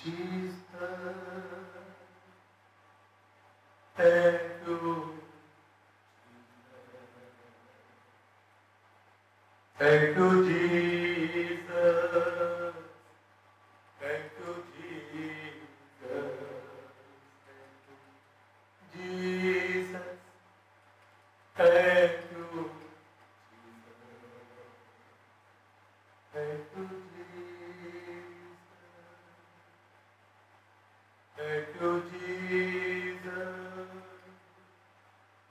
Thank you, Jesus. Thank you, Jesus. Jesus. Thank you, Jesus. Thank you, Jesus. Thank you, Jesus.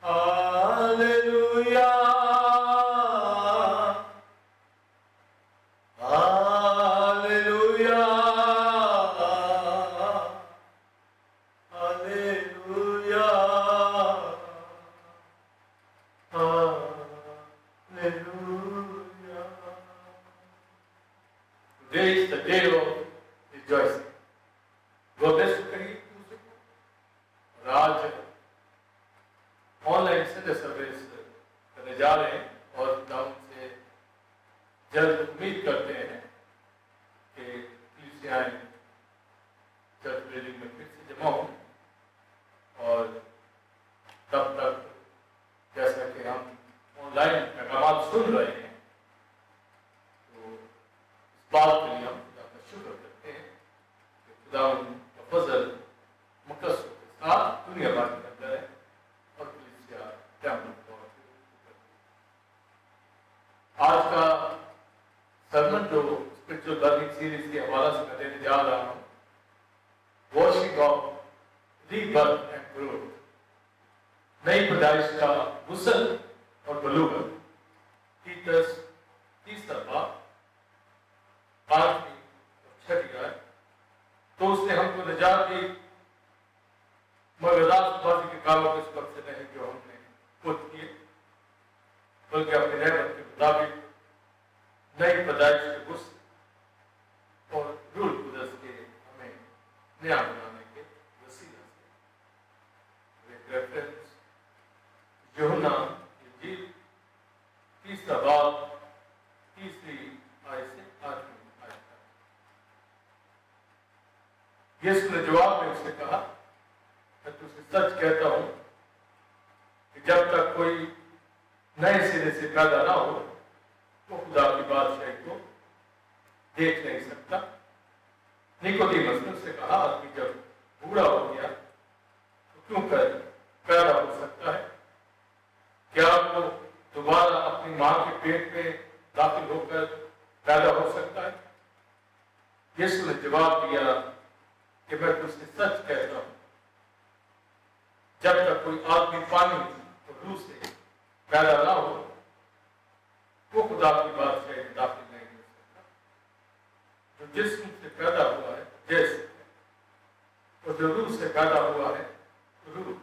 Hallelujah. Hallelujah. Hallelujah. Hallelujah. Today is the day of rejoicing. God bless you करिए दूसरे को। और आज online Sunday service करने जा रहे हैं और हम से जल्द उम्मीद करते हैं कि कलीसियाएं चर्च बिल्डिंग में फिर से जमा हों और तब तक जैसा कि हम ऑनलाइन पैगाम सुन रहे हैं तो इस बात के लिए हम खुदा का शुक्र करते हैं कि खुदा का फजल मुकस्सर के साथ दुनिया भर के अंदर है और कलीसिया क़यामत तक। आज का सरमन जो स्पिरिचुअल लर्निंग सीरीज के हवाले से मैं देने जा रहा हूँ, washing of rebirth and growth, नई पैदाइश का गुस्ल और बलूगत, तीतस तीसरा बाब 5वीं और 6वीं आयत। तो उसने हमको निजात दी मगर रास्तबाजी के कामों के इस वक्त से नहीं जो हमने खुद किए, बल्कि अपने रहमत के मुताबिक नई पैदाइश के गुस्ल और रूल कुदस के हमें नया बनाने के वसीला से। एक रेफरेंस यूहन्ना इंजील 3रा बाब 3री आयत से 8वीं आयत तक। यीशु ने जवाब में उससे कहा, मैं तुझसे सच कहता हूं कि जब तक कोई नए सिरे से पैदा ना हो तो खुदा की बादशाही को देख नहीं सकता। निकोदेमस ने उससे कहा, आदमी जब बूढ़ा हो गया तो क्यों कर पैदा हो सकता है? क्या वो दोबारा अपनी मां के पेट में दाखिल होकर पैदा हो सकता है? यीशु ने जवाब दिया कि मैं तुझसे सच कहता हूं, जब तक कोई आदमी पानी और रूह से पैदा ना हो वो खुदा की बादशाही में दाखिल नहीं हो सकता। जो जिस्म से पैदा हुआ है जैसे और जो रूह से पैदा हुआ है रूह है।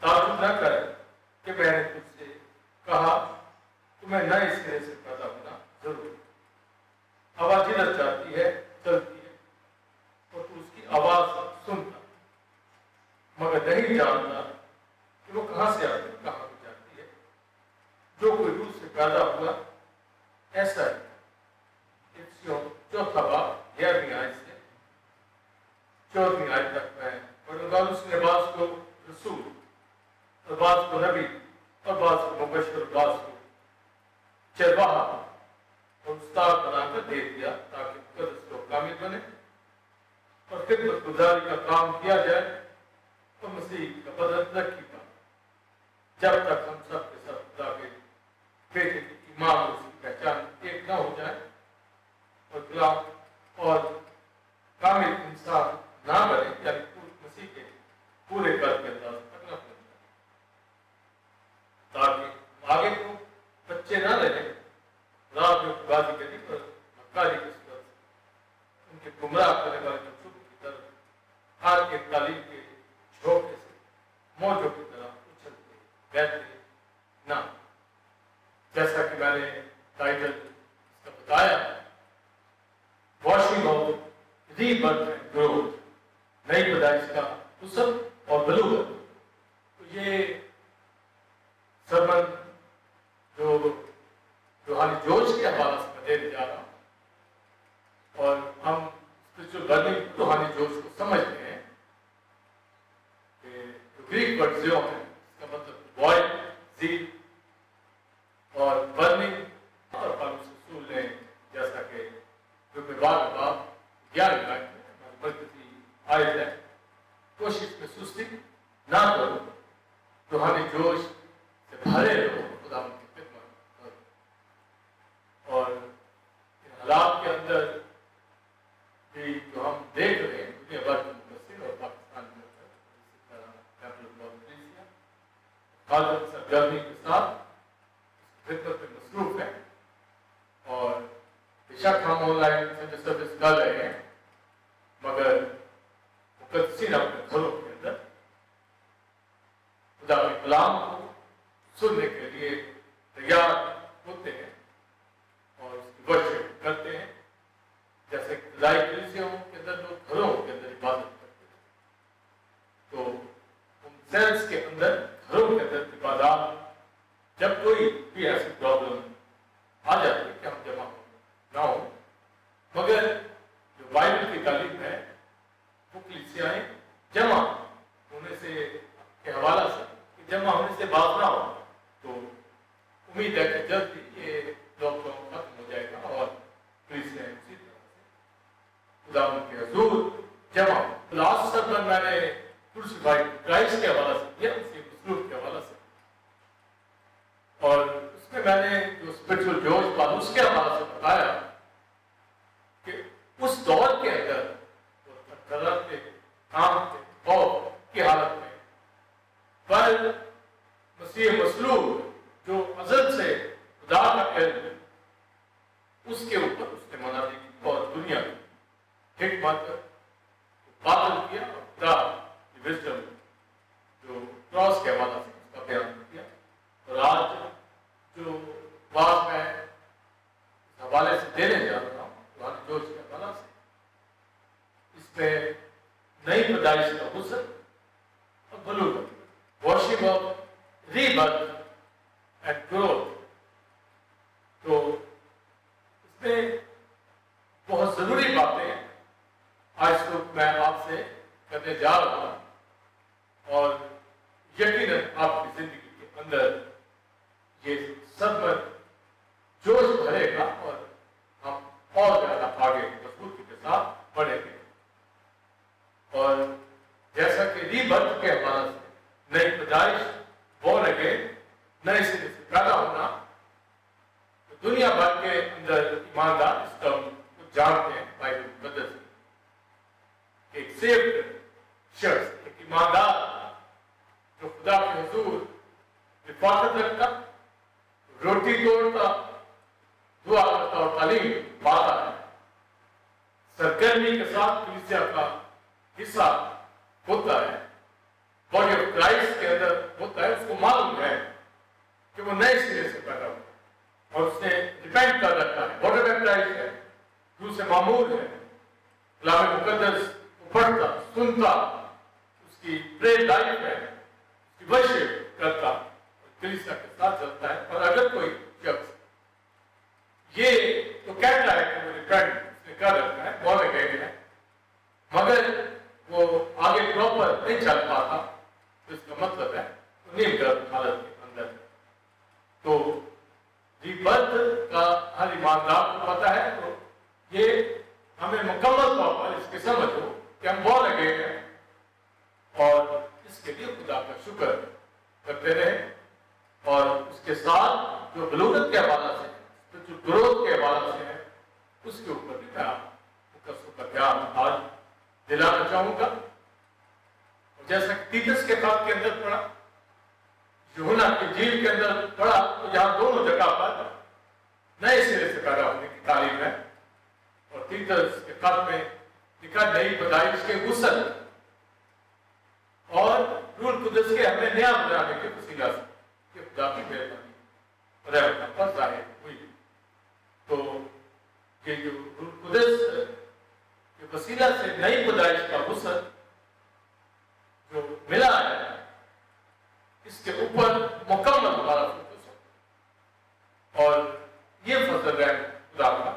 ताजुब न कर कि मैंने तुझसे कहा तुम्हें नए सिरे से पैदा होना जरूरी। हवा जिधर जाती है चलती है और तू उसकी आवाज सुनता मगर नहीं जानता कि वो कहां से आती है कहां को जाती है। जो कोई रूह से पैदा हुआ ऐसा है। चौथा बाब 11वीं आयत से 14वीं आयत तक मैं पढ़ूंगा। उसने बाज को रसूल और बाज को नबी और बाज को मुबश्शिर और बाज को चरवाहा और उस्ताद बनाकर दे दिया ताकि मुकद्दस लोग कामिल बने और खिदमत गुजारी का काम किया जाए तो मसीह का बदन तरक्की पाए, जब तक हम सब के सब खुदा के बेटे की ईमान और उसकी पहचान एक न हो जाए और गुलाम और कामिल इंसान ना बने, यानी मसीह के पूरे कद के अंदाज तक न पहुंच जाए, ताकि आगे को बच्चे ना रहे रात जो खुदाजी के लिए पर मक्कारी की सूरत उनके गुमराह करने वाले मनसूब की तरफ हर एक तालीम के झोंके से मौजों की तरह उछलते बैठते ना। जैसा कि मैंने टाइटल इसका बताया, washing of rebirth and growth, नई पैदाइश का गुस्ल और बलूगत। तो ये सरमन जो रूहानी जोश के हवाले से मैं देने जा रहा हूँ और हम स्पिरिचुअल बर्निंग रूहानी जोश को समझते हैं कि ग्रीक वर्ड ज़ियो है, इसका मतलब बॉय जी और बर्निंग और पालूस रसूल ने जैसा कि जो विभाग का 11 में मरकजी आयत है, कोशिश में सुस्ती ना करो, रूहानी जोश से भरे रहो, खुदा की खिदमत करो। और इन हालात के अंदर भी जो हम देख रहे हैं दुनिया भर के मुफस्सिर और पाकिस्तान में इसी तरह खालिद सरगर्मी के साथ खिदमत में मसरूफ है। और बेशक हम ऑनलाइन संडे सर्विस कर रहे हैं, मगर मुकद्दसीन अपने घरों के अंदर खुदा के कलाम को सुनने के लिए तैयार होते हैं और उसकी वर्शिप करते हैं, जैसे खुदाई कलीसियाओं के अंदर लोग घरों के अंदर इबादत करते हैं। तो उन सेल्स के अंदर, घरों के अंदर इबादत, जब कोई भी ऐसी प्रॉब्लम आ जाती है कि हम जमा ना हो, मगर जो बाइबल की तालीम है वो कलीसियाएं जमा होने से के हवाला से, जमा होने से बात ना हो, तो उम्मीद है कि जल्द ही ये लॉकडाउन खत्म हो जाएगा और कलीसियाएं उसी तरह से खुदा के हुजूर जमा। लास्ट सर्मन मैंने क्रूसिफाइड क्राइस्ट के हवाला से किया, उसी मसलूब के हवाला से, और उसमें मैंने जो स्पिरिचुअल जोश पालूस के हवाला से बताया कि उस दौर के अंदर गलत थे, काम थे, खौफ की हालत में, पर मसीह मसलूब जो अज़ल से खुदा का इल्म, उसके ऊपर उसने मनाने की और दुनिया की हिकमत बादल किया और खुदा की विज़डम जो क्रॉस के हवाला से उसका बयान किया। और आज जो बात मैं इस हवाले से देने जा रहा हूँ, रूहानी जोश के हवाला से, इसमें नई पैदाइश का हुस्न और बलूगत, worship of rebirth and growth. तो इसमें बहुत जरूरी बातें आज तो मैं आपसे करने जा रहा हूं और यकीनन आपकी जिंदगी के अंदर ये सब जोश भरेगा और हम और ज्यादा आगे मजबूती के साथ बढ़ेंगे। और जैसा कि रीबर्थ के हवाले से नई पैदाइश, बोर्न अगेन, नए सिरे से पैदा होना, तो दुनिया भर के अंदर ईमानदार इस टर्म को जानते हैं बाइबल मुकद्दस में। एक सेव्ड शख्स, एक ईमानदार जो खुदा के हुजूर रिफाकत रखता, रोटी तोड़ता, दुआ करता और तालीम पाता है, सरगर्मी के साथ कलीसिया का हिस्सा होता है, बॉडी ऑफ क्राइस्ट के अंदर होता है, उसको मालूम है कि वो नए सिरे से पैदा हुआ और उसने डिपेंड कर रखा है, बॉडी ऑफ क्राइस्ट है, रूह से मामूल है, कलाम मुकद्दस पढ़ता, सुनता, उसकी प्रेयर लाइफ है, उसकी वर्शिप करता, कलीसिया के साथ चलता है। और अगर कोई शख्स ये तो कहता है कि वो रिपेंट उसने कर रखा है, बॉर्न अगेन है, मगर वो आगे प्रॉपर नहीं चल पाता, तो इसका मतलब है नीमगर्भ हालत के अंदर। तो रीबर्थ का हर ईमानदार को पता है, तो ये हमें मुकम्मल तौर पर इसकी समझ हो कि हम बॉर्न अगेन हैं और इसके लिए खुदा का शुक्र करते रहे। और उसके साथ जो बलूगत के हवाला से, जो ग्रोथ के हवाला से है, उसके ऊपर भी मैं आपको ध्यान आज दिलाना चाहूंगा। जैसा तीतस के खत के अंदर पढ़ा, यूहन्ना की इंजील के अंदर पढ़ा, तो यहाँ दोनों जगह पर नए सिरे से पैदा होने की तालीम है। और तीतस के खत में लिखा नई पैदाइश के गुस्ल और रूह कुदस के हमें नया बनाने के वसीला से खुदा की मेहरबानी रहमत पर जाहिर हुई। तो ये जो रूह कुदस के वसीला से नई पैदाइश का हुस्न जो मिला है, इसके ऊपर मुकम्मल हमारा फोकस है और ये फजल है खुदा का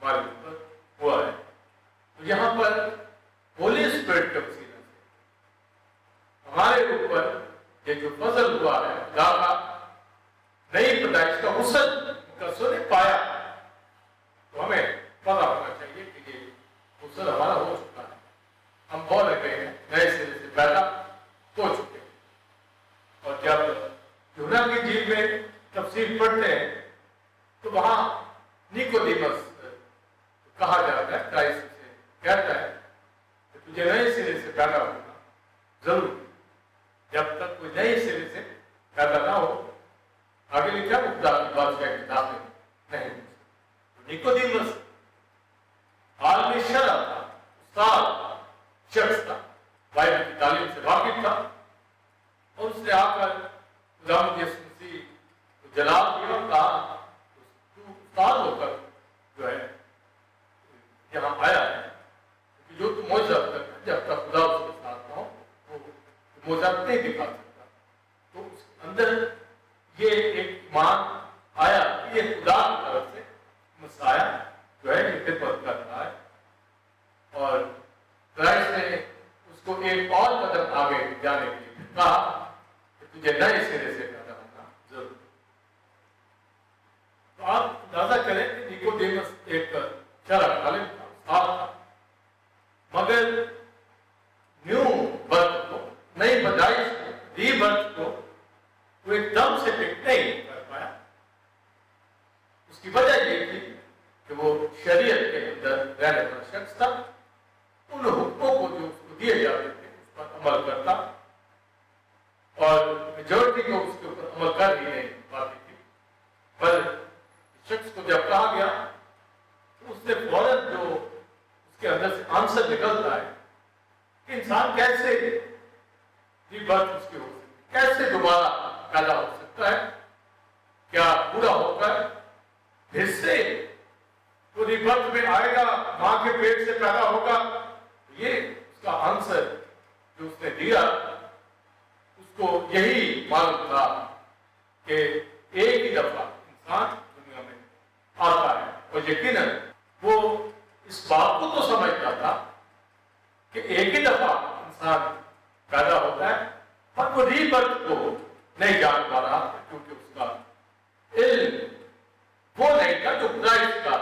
हमारे ऊपर हुआ है। तो यहाँ पर ہولی اسپرٹ کے وسیلے سے ہمارے اوپر یہ جو فضل ہوا ہے خدا کا نئی پیدائش کا غسل کا سنے پایا، تو ہمیں پتہ ہونا چاہیے کہ یہ غسل ہمارا ہو چکا ہے، ہم بول رہے ہیں نئے سرے سے پیدا ہو چکے ہیں۔ اور جب یوحنا کی انجیل میں تفسیر پڑھتے ہیں تو وہاں نیکودیمس کہا جاتا ہے، کرائسٹ سے کہتا ہے کہ تجھے نئے سرے سے پیدا ہونا ضرور، جب تک کوئی نئے سرے سے پیدا نہ ہو آگے لکھا خدا کی بادشاہی میں داخل نہیں ہو سکتا۔ نیکودیمس عالم شرع تھا، استاد شخص تھا، بائبل کی تعلیم سے واقف تھا، اور اس نے آ کر خداوند یسوع مسیح کو جلال دیا اور کہا تو استاد ہو کر جو ہے یہاں آیا ہے، کہ جو تو معجزہ کرتا ہے جب تک خدا اس کے ساتھ نہ ہو وہ معجزہ نہیں دکھا سکتا۔ تو اس اندر یہ ایک ایمان آیا کہ یہ خدا کی طرف سے مسیح جو ہے یہ خدمت کر رہا ہے، اور کرائسٹ نے اس کو ایک اور قدم آگے جانے کے لیے کہا کہ تجھے نئے سرے سے پیدا ہونا ضرور۔ تو آپ اندازہ کریں کہ نیکودیمس ایک شرع عالم تھا، استاد تھا، مگر نیو برتھ کو، نئی پیدائش کو، ری برتھ کو وہ ایک دم سے پک نہیں کر پایا۔ اس کی وجہ یہ تھی کہ وہ شریعت کے اندر رہنے والا شخص تھا، ان حکموں کو جو اس کو دیے جاتے تھے اس پر عمل کرتا، اور میجورٹی کو اس کے اوپر عمل کر ہی نہیں پاتی تھی۔ پر شخص کو جب کہا گیا تو اس نے فوراً جو اس کے اندر سے آنسر نکلتا ہے کہ انسان کیسے ری برتھ اس کی ہو سکتی، کیسے دوبارہ پیدا ہو سکتا ہے، کیا پورا ہو کر پھر سے وہ ری برتھ میں آئے گا، ماں کے پیٹ سے پیدا ہوگا؟ یہ اس کا آنسر جو اس نے دیا اس کو یہی معلوم تھا کہ ایک ہی دفعہ انسان دنیا میں آتا ہے، اور یقیناً وہ اس بات کو تو سمجھتا تھا کہ ایک ہی دفعہ انسان پیدا ہوتا ہے، پر وہ ری برتھ کو نہیں جان پا رہا کیونکہ اس کا علم وہ نہیں تھا جو کرائسٹ کا،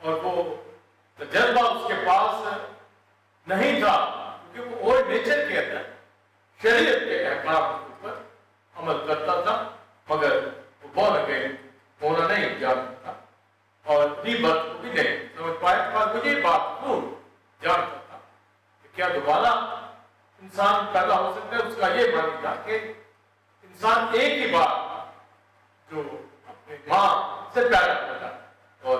اور وہ تجربہ اس کے پاس نہیں تھا کیونکہ وہ اولڈ نیچر کے اندر شریعت کے احکام کے اوپر عمل کرتا تھا، مگر وہ بورن اگین ہونا نہیں جانتا تھا، اور ری برتھ کو بھی نہیں سمجھ پایا۔ پر مجھے بات ضرور جانتا تھا کہ کیا دوبارہ انسان پیدا ہو سکتا ہے۔ اس کا یہ معنی تھا کہ انسان ایک ہی بار جو اپنی ماں سے پیدا ہوتا ہے، اور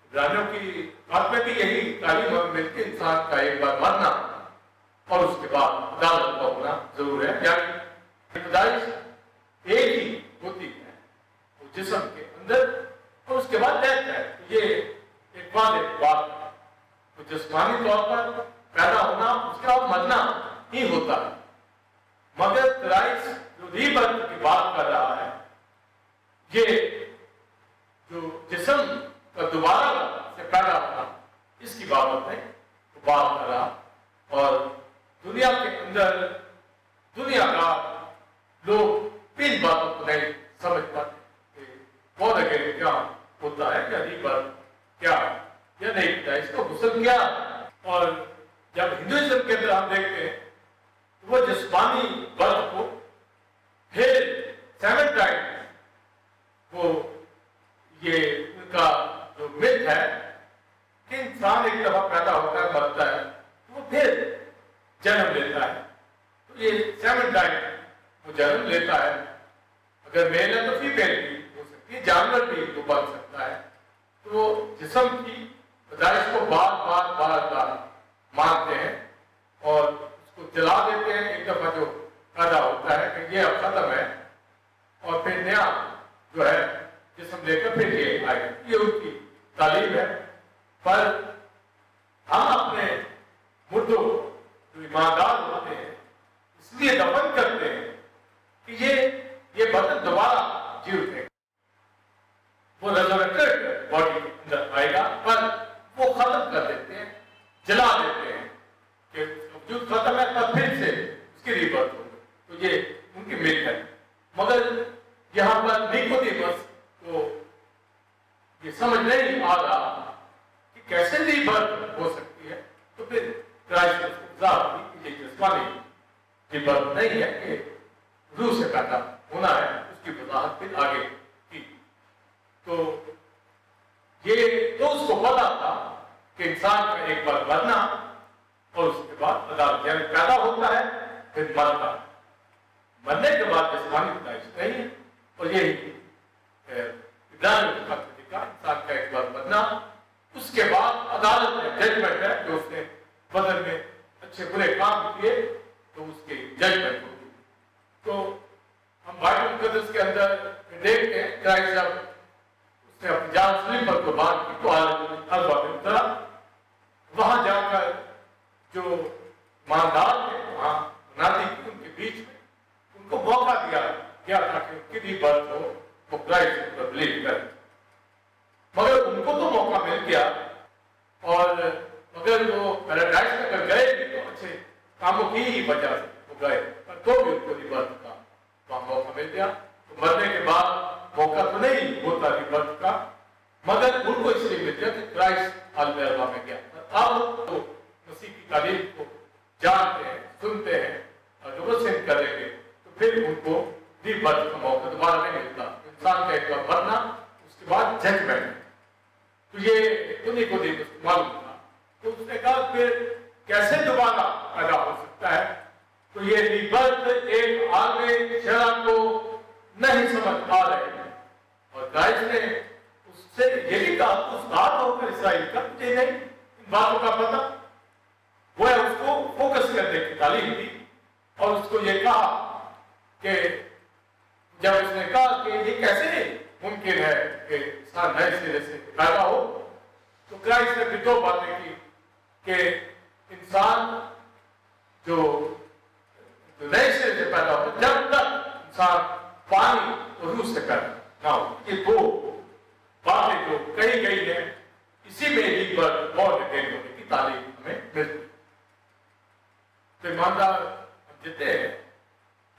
عبرانیوں کی بات میں بھی یہی تعلیم ہمیں ملتی ہے، انسان کا ایک بار مرنا اور اس کے بعد عدالت کا ہونا ضرور ہے، یعنی پیدائش ایک ہی ہوتی ہے وہ جسم کے اندر، اور اس کے بعد ڈیتھ ہے۔ یہ ایک واضح بات ہے، وہ جسمانی طور پر پیدا ہونا، اس کے بعد مرنا ہی ہوتا ہے، مگر کرائسٹ جو ری برتھ کی بات کر رہا ہے، یہ جو جسم کا دوبارہ سے پیدا ہونا اس کی بابت میں بات کر رہا، اور دنیا کے اندر دنیا کا لوگ ان باتوں کو نہیں سمجھ پاتے کہ بہت اگلے کیا ہوتا ہے، یا ری برتھ کیا، یا نہیں ہوتا ہے، اس کا غسل کیا۔ اور جب ہندوازم کے اندر ہم دیکھتے ہیں تو وہ جسمانی برتھ کو پھر 7 ٹائمز وہ یہ ان کا جو مت ہے کہ انسان ایک دفعہ پیدا ہوتا ہے، مرتا ہے، وہ پھر جنم لیتا ہے، تو یہ 7 ٹائم وہ جنم لیتا ہے۔ اگر میل ہے تو فیمیل بھی ہو سکتی ہے، جانور بھی وہ بن سکتا ہے، تو وہ جسم کی پیدائش کو بار بار مانتے ہیں اور اس کو جلا دیتے ہیں ایک دفعہ جو پیدا ہوتا ہے کہ یہ اب ختم ہے، اور پھر نیا جو ہے جسم لے کر پھر یہ آئے، یہ ان کی تعلیم ہے۔ پر ہم اپنے مردوں جو ایماندار ہوتے ہیں اس لیے دفن کرتے ہیں کہ یہ بدن دوبارہ جی اٹھے گا، وہ ریزرریکٹڈ باڈی کے اندر آئے گا، پر وہ ختم کر دیتے ہیں، جلا मिटा देते हैं कि वजूद खत्म है तब फिर से उसकी रीबर्थ होगी, तो ये उनकी मिथ है। मगर यहाँ पर निकोदेमस को ये समझ नहीं आ रहा कि कैसे रीबर्थ हो सकती है, तो फिर क्राइस्ट ने उसको वजाहत की कि ये जिस्मानी रीबर्थ नहीं है कि रूह से पैदा होना है, उसकी वजाहत फिर आगे की। तो ये तो उसको पता था कि इंसान का एक बार मरना और उसके बाद अदालत, यानी पैदा होता है फिर मरता है, मरने के बाद जिस्मानी पैदाइश नहीं है। और यही इब्राहिम का तरीका, इंसान का एक बार मरना, उसके बाद अदालत में जजमेंट है कि उसने बदन में अच्छे बुरे काम किए तो उसकी जजमेंट होगी। तो हम बाइबल मुकद्दस के अंदर देखते हैं क्राइस्ट जब उसने अपनी जान स्लीपर को बांध की तो अलवा में उतरा, वहां जाकर जो ईमानदार थे वहां नादी की उनके बीच में उनको मौका दिया क्या था कि उनकी रीबर्थ हो, वो क्राइस्ट पर बिलीव करें। मगर उनको तो मौका मिल गया, और मगर वो पैराडाइज में अगर गए भी तो अच्छे कामों की ही वजह से वो गए, पर तो भी उनको रीबर्थ का वहां मौका मिल गया। तो मरने के बाद मौका तो नहीं होता रीबर्थ का, मगर उनको इसलिए मिल गया कि क्राइस्ट अलवा में गया। अब तो मसीह की तालीम को जानते हैं, सुनते हैं और जो सिंह करेंगे तो फिर उनको रीबर्थ का मौका दोबारा नहीं मिलता। इंसान का एक बार मरना, उसके बाद जजमेंट। तो ये उन्हीं को मालूम था, तो उसने कहा फिर कैसे दोबारा पैदा हो सकता है। तो ये रीबर्थ एक आगे शरा को नहीं समझ आ रहे हैं, और क्राइस्ट ने उससे ये भी कहा उस्ताद होकर इसराइल का, मुझे नहीं इन बातों का पता। वो है उसको फोकस करने की तालीम दी, और उसको ये कहा कि जब उसने कहा कि ये कैसे मुमकिन है कि इंसान नए सिरे से पैदा हो, तो क्राइस्ट ने भी दो बातें की कि इंसान जो नए सिरे से पैदा हो, जब तक इंसान पानी और रूह से पैदा ना हो, ये दो बातें जो कही गई है, इसी में ही बॉर्न अगेन होने की तालीम हमें मिलती। तो ईमानदार हम जितने हैं,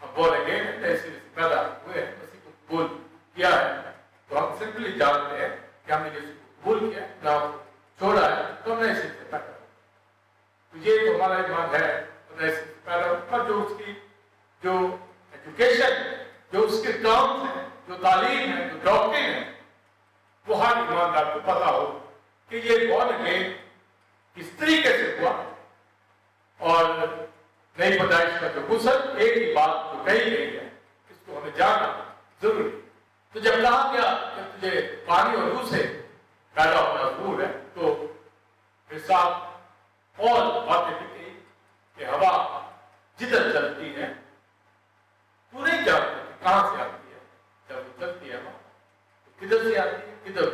हम बॉर्न अगेन नए सिरे से पैदा हुए हैं, मसीह को कबूल किया है, तो हम सिंपली जानते हैं कि हमने यीशु को कबूल किया, नाम छोड़ा है, तो हम नए सिरे से पैदा हुए। तो ये तो हमारा ईमान है, नए सिरे से पैदा पर जो उसकी जो एजुकेशन, जो उसके टर्म्स हैं, जो तालीम है, जो डॉक्ट्रिन है, वो हर ईमानदार को पता हो कि ये बॉर्न अगेन किस तरीके से हुआ, और नई पैदाइश का जो गुसल एक ही बात जो कही गई है, इसको हमें जानना जरूरी। तो जब कहा गया कि तुझे पानी और रूह से पैदा होना जरूर है, तो फिर साथ और बातें भी कही कि हवा जिधर चलती है तू नहीं जानता कहां से आती है, जब वो चलती है हवा तो किधर से आती है, किधर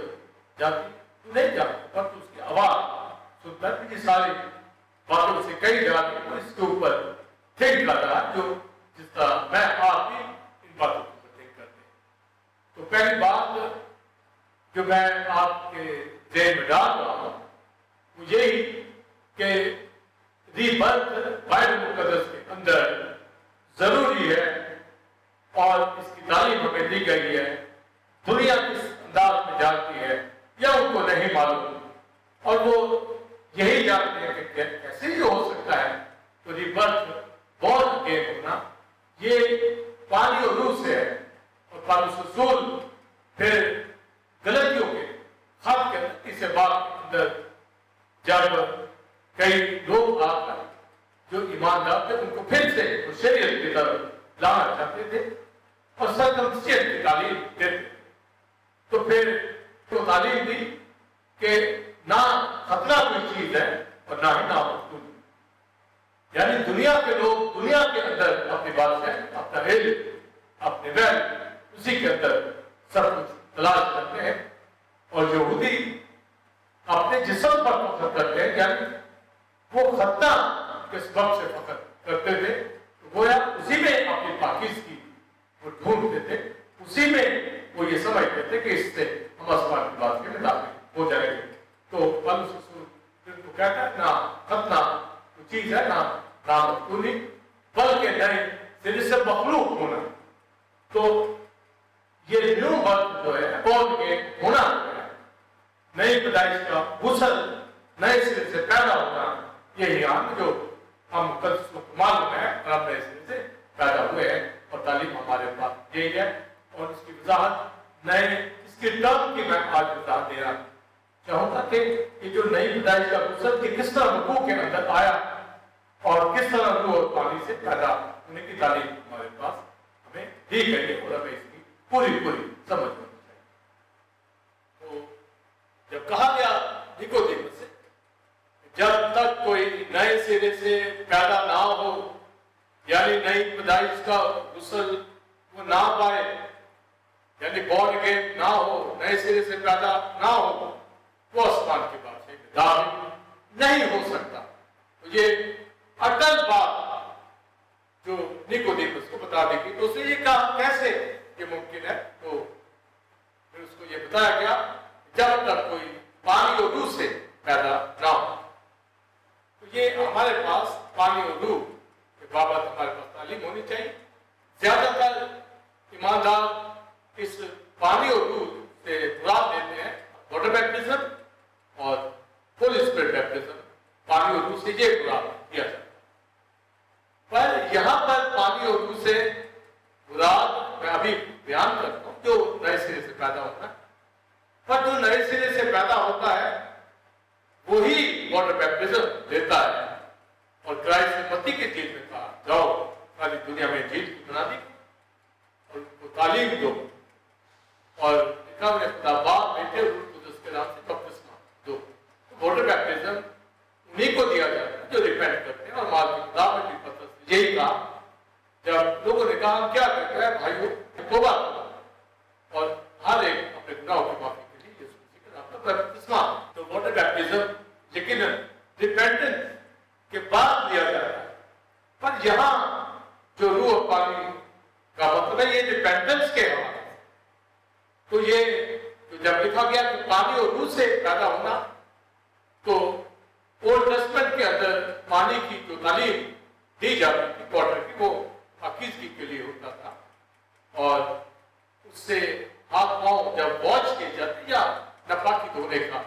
जाती है, तू नहीं जानता, पर तू उसकी आवाज सुनता है। कि सारी बातों से कई जाती है, इसके ऊपर थिंक कर रहा है, जो जिस तरह मैं आप ही इन बातों के ऊपर थिंक करते हैं। तो पहली बात जो मैं आपके जेल में डाल रहा हूं वो यही कि रीबर्थ बाइबल मुकद्दस के अंदर जरूरी है, और इसकी तालीम हमें दी गई है। दुनिया किस अंदाज में जानती है या उनको नहीं मालूम, और वो यही जानते हैं कि कैसे ये हो सकता है। तो रीबर्थ बॉर्न अगेन होना ये पानी और रूह से है, और पौलुस रसूल फिर गलतियों के खत के तीसरे बाब के अंदर जब कई लोग आकर जो ईमानदार थे उनको फिर से शरीयत की तरफ लाना चाहते थे और सर्कमसिजन की तालीम देते, तो फिर तो तालीम दी कि ना खतरा कोई चीज है और ना ही ना मकतूल। यानी दुनिया के लोग दुनिया के अंदर अपनी बात है, अपना इल्म, अपने वेल, उसी के अंदर सब कुछ तलाश करते हैं, और यहूदी अपने जिस्म पर फख्र करते हैं, यानी वो खतना किस वक्त से फख्र करते थे, तो गोया उसी में अपनी पाकीज़गी वो ढूंढते थे, उसी में वो ये समझते थे कि इससे हम आसमान की बात में दाखिल हो जाएंगे। तो पौलुस रसूल پھر وہ کہتا ہے نا ختنا وہ چیز ہے نا نامفعولی بلکہ نئے سرے سے مخلوق ہونا. تو یہ نیو برتھ جو ہے بورن اگین ہونا ہے, نئی پیدائش کا غسل, نئے سرے سے پیدا ہونا, یہی ہم جو ہم قدس کو معلوم ہے اور ہم نئے سرے سے پیدا ہوئے ہیں اور تعلیم ہمارے پاس یہی ہے. اور اس کی وضاحت نئے اس کی ٹرم کی میں آج وضاحت دے رہا چاہوں گا کہ یہ جو نئی پیدائش کا غسل کہ کس طرح رکوع کے اندر آیا اور کس طرح روح اور پانی سے پیدا ہونے کی تعلیم ہمارے پاس ہمیں دی گئی ہے اور ہمیں اس کی پوری سمجھ ہونی چاہیے. تو جب کہا گیا نیکودیمس سے جب تک کوئی نئے سرے سے پیدا نہ ہو یعنی نئی پیدائش کا غسل وہ نہ پائے یعنی بورن اگین نہ ہو, نئے سرے سے پیدا نہ ہو, وہ آسمان کے بادشاہ میں داخل نہیں ہو سکتا. تو یہ اٹل بات جو نیکودیمس کو بتا دے گی. تو اس نے یہ کہا کیسے یہ ممکن ہے, تو پھر اس کو یہ بتایا گیا جب تک کوئی پانی اور روح سے پیدا نہ ہو. تو یہ ہمارے پاس پانی اور روح کے بابت ہمارے پاس تعلیم ہونی چاہیے. زیادہ تر ایماندار اس پانی اور روح سے مراد لیتے ہیں واٹر بیپٹزم اور ہولی اسپرٹ بیپٹزم. پانی اور روح سے یہ مراد کیا جاتا ہے. پر یہاں پر پانی اور روح سے مراد میں ابھی بیان کرتا ہوں جو نئے سرے سے پیدا ہوتا ہے. پر جو نئے سرے سے پیدا ہوتا ہے وہی واٹر بیپٹزم دیتا ہے. اور کرائسٹ نے متی کے جیل میں کہا جاؤ ساری دنیا میں جیل بنا دی اور ان کو تعلیم دو اور لکھا انہیں خدا باپ بیٹے اور روح القدس کے نام سے بپتسمہ دو. واٹر بیپٹزم انہیں کو دیا جاتا ہے جو ریپینٹ کرتے ہیں. اور مال کی کتاب میں بھی پترس یہی کہا جب لوگوں نے کہا ہم کیا کرتے ہیں بھائیو توبہ کرو اور ہر ایک اپنے گناہوں کی معافی کے لیے یسوع مسیح کے نام پر بپتسمہ. تو واٹر بیپٹزم لیکن ریپینٹنس کے بعد لیا جاتا ہے. پر یہاں جو روح اور پانی کا مطلب ہے یہ ریپینٹنس کے حوالے. تو یہ جب لکھا گیا کہ پانی اور روح سے پیدا ہونا تو اولڈ ٹیسٹمنٹ کے اندر پانی کی جو تعلیم دی جاتی تھی واٹر کی وہ پاکیزگی کے لیے ہوتا تھا اور اس سے ہاتھ پاؤں جب واش کیے جاتے یا ناپاکی دھونے کا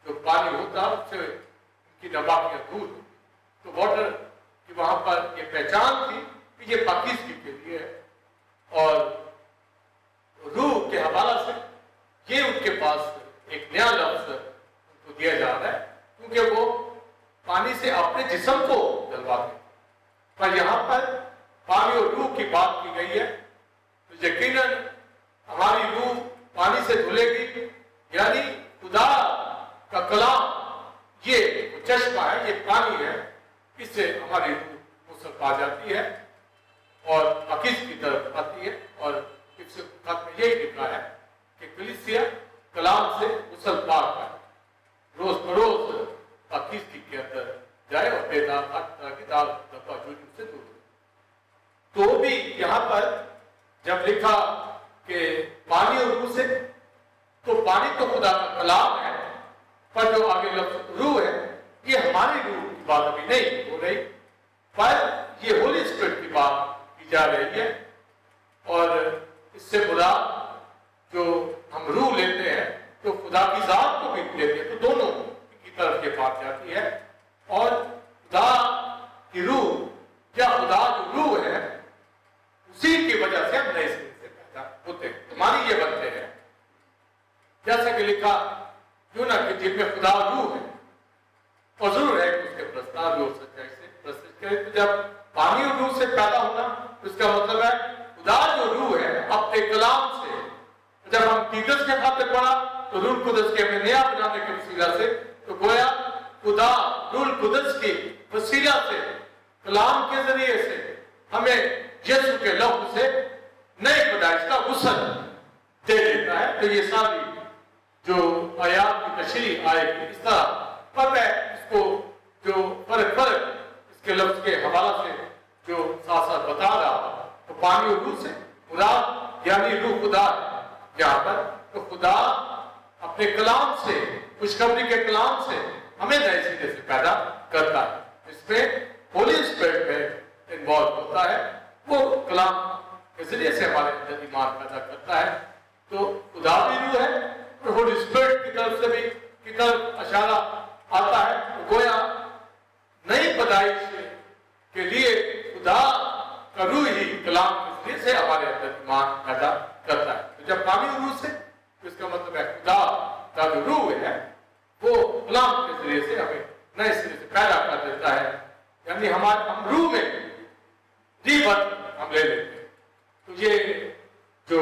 جو پانی ہوتا اس سے ان کی ناپاکیاں دور ہوتی. تو واٹر کی وہاں پر یہ پہچان تھی کہ یہ پاکیزگی کے لیے ہے. اور روح کے حوالہ سے یہ ان کے پاس ایک نیا لفظ ان کو دیا جا رہا ہے کیونکہ وہ پانی سے اپنے جسم کو دلواتے ہیں. پر یہاں پر پانی اور روح کی بات کی گئی ہے تو یقیناً ہماری روح پانی سے دھلے گی یعنی خدا کا کلام یہ چشمہ ہے, یہ پانی ہے, اس سے ہماری روح غسل پا جاتی ہے اور پاکیز کی طرف آتی ہے. اور اس خط میں یہی لکھا ہے کہ کلیسیا کلام سے غسل پا کر روز بروز پاکیزگی کے اندر جائے اور بے داغ ہر طرح کی داغ دفع جوری سے دور ہو. تو بھی یہاں پر جب لکھا کہ پانی اور روح سے تو پانی تو خدا کا کلام ہے پر جو آگے لفظ روح ہے یہ ہماری روح کی بات ابھی نہیں ہو رہی پر یہ ہولی اسپرٹ کی بات کی جا رہی ہے. اور اس سے مراد جو ہم روح لیتے ہیں تو خدا کی ذات کو بھی لیتے ہیں تو دونوں کی طرف یہ بات جاتی ہے. اور خدا کی روح یا خدا جو روح ہے اسی کی وجہ سے ہم نئے سرے سے پیدا ہوتے ہیں. تمہاری یہ بنتے ہیں جیسا کہ لکھا یونا کہ جن میں خدا روح ہے اور ضرور ہے کہ اس کے پرستار بھی ہو سچائی سے پرستش کرے. تو جب پانی اور روح سے پیدا ہونا تو اس کا مطلب ہے خدا جو روح ہے اپنے کلام سے. جب ہم تیتس کے خط میں پڑھا تو روح القدس کے ہمیں نیا بنانے کے وسیلہ سے تو گویا خدا روح القدس کی وسیلہ سے کلام کے ذریعے سے ہمیں یسوع کے لہو سے نئے پیدائش کا غسل دے دیتا ہے. تو یہ ساری جو آیات کی تشریح آئے گی اس طرح پر میں اس کو جو فرق اس کے لفظ کے حوالہ سے جو ساتھ ساتھ بتا رہا تو پانی اور روح سے مراد یعنی روح خدا یہاں پر. تو خدا اپنے کلام سے خوشخبری کے کلام سے हमें नए सिरे से पैदा करता है। इसमें होली स्पिरिट में इन्वॉल्व होता है, वो कलाम के जरिए से हमारे अंदर ईमान पैदा करता है। तो खुदा भी रूह है और होली स्पिरिट की तरफ से भी की तरफ इशारा आता है। तो गोया नई पैदाइश के लिए खुदा का रूह ही कलाम के जरिए से हमारे अंदर ईमान पैदा करता है। तो जब पानी रूह से, तो इसका मतलब है खुदा का जो रूह है वो कलाम के जरिए से हमें नए सिरे से पैदा कर देता है, यानी हम रूह में रीबर्थ हम ले लेते हैं। तो ये जो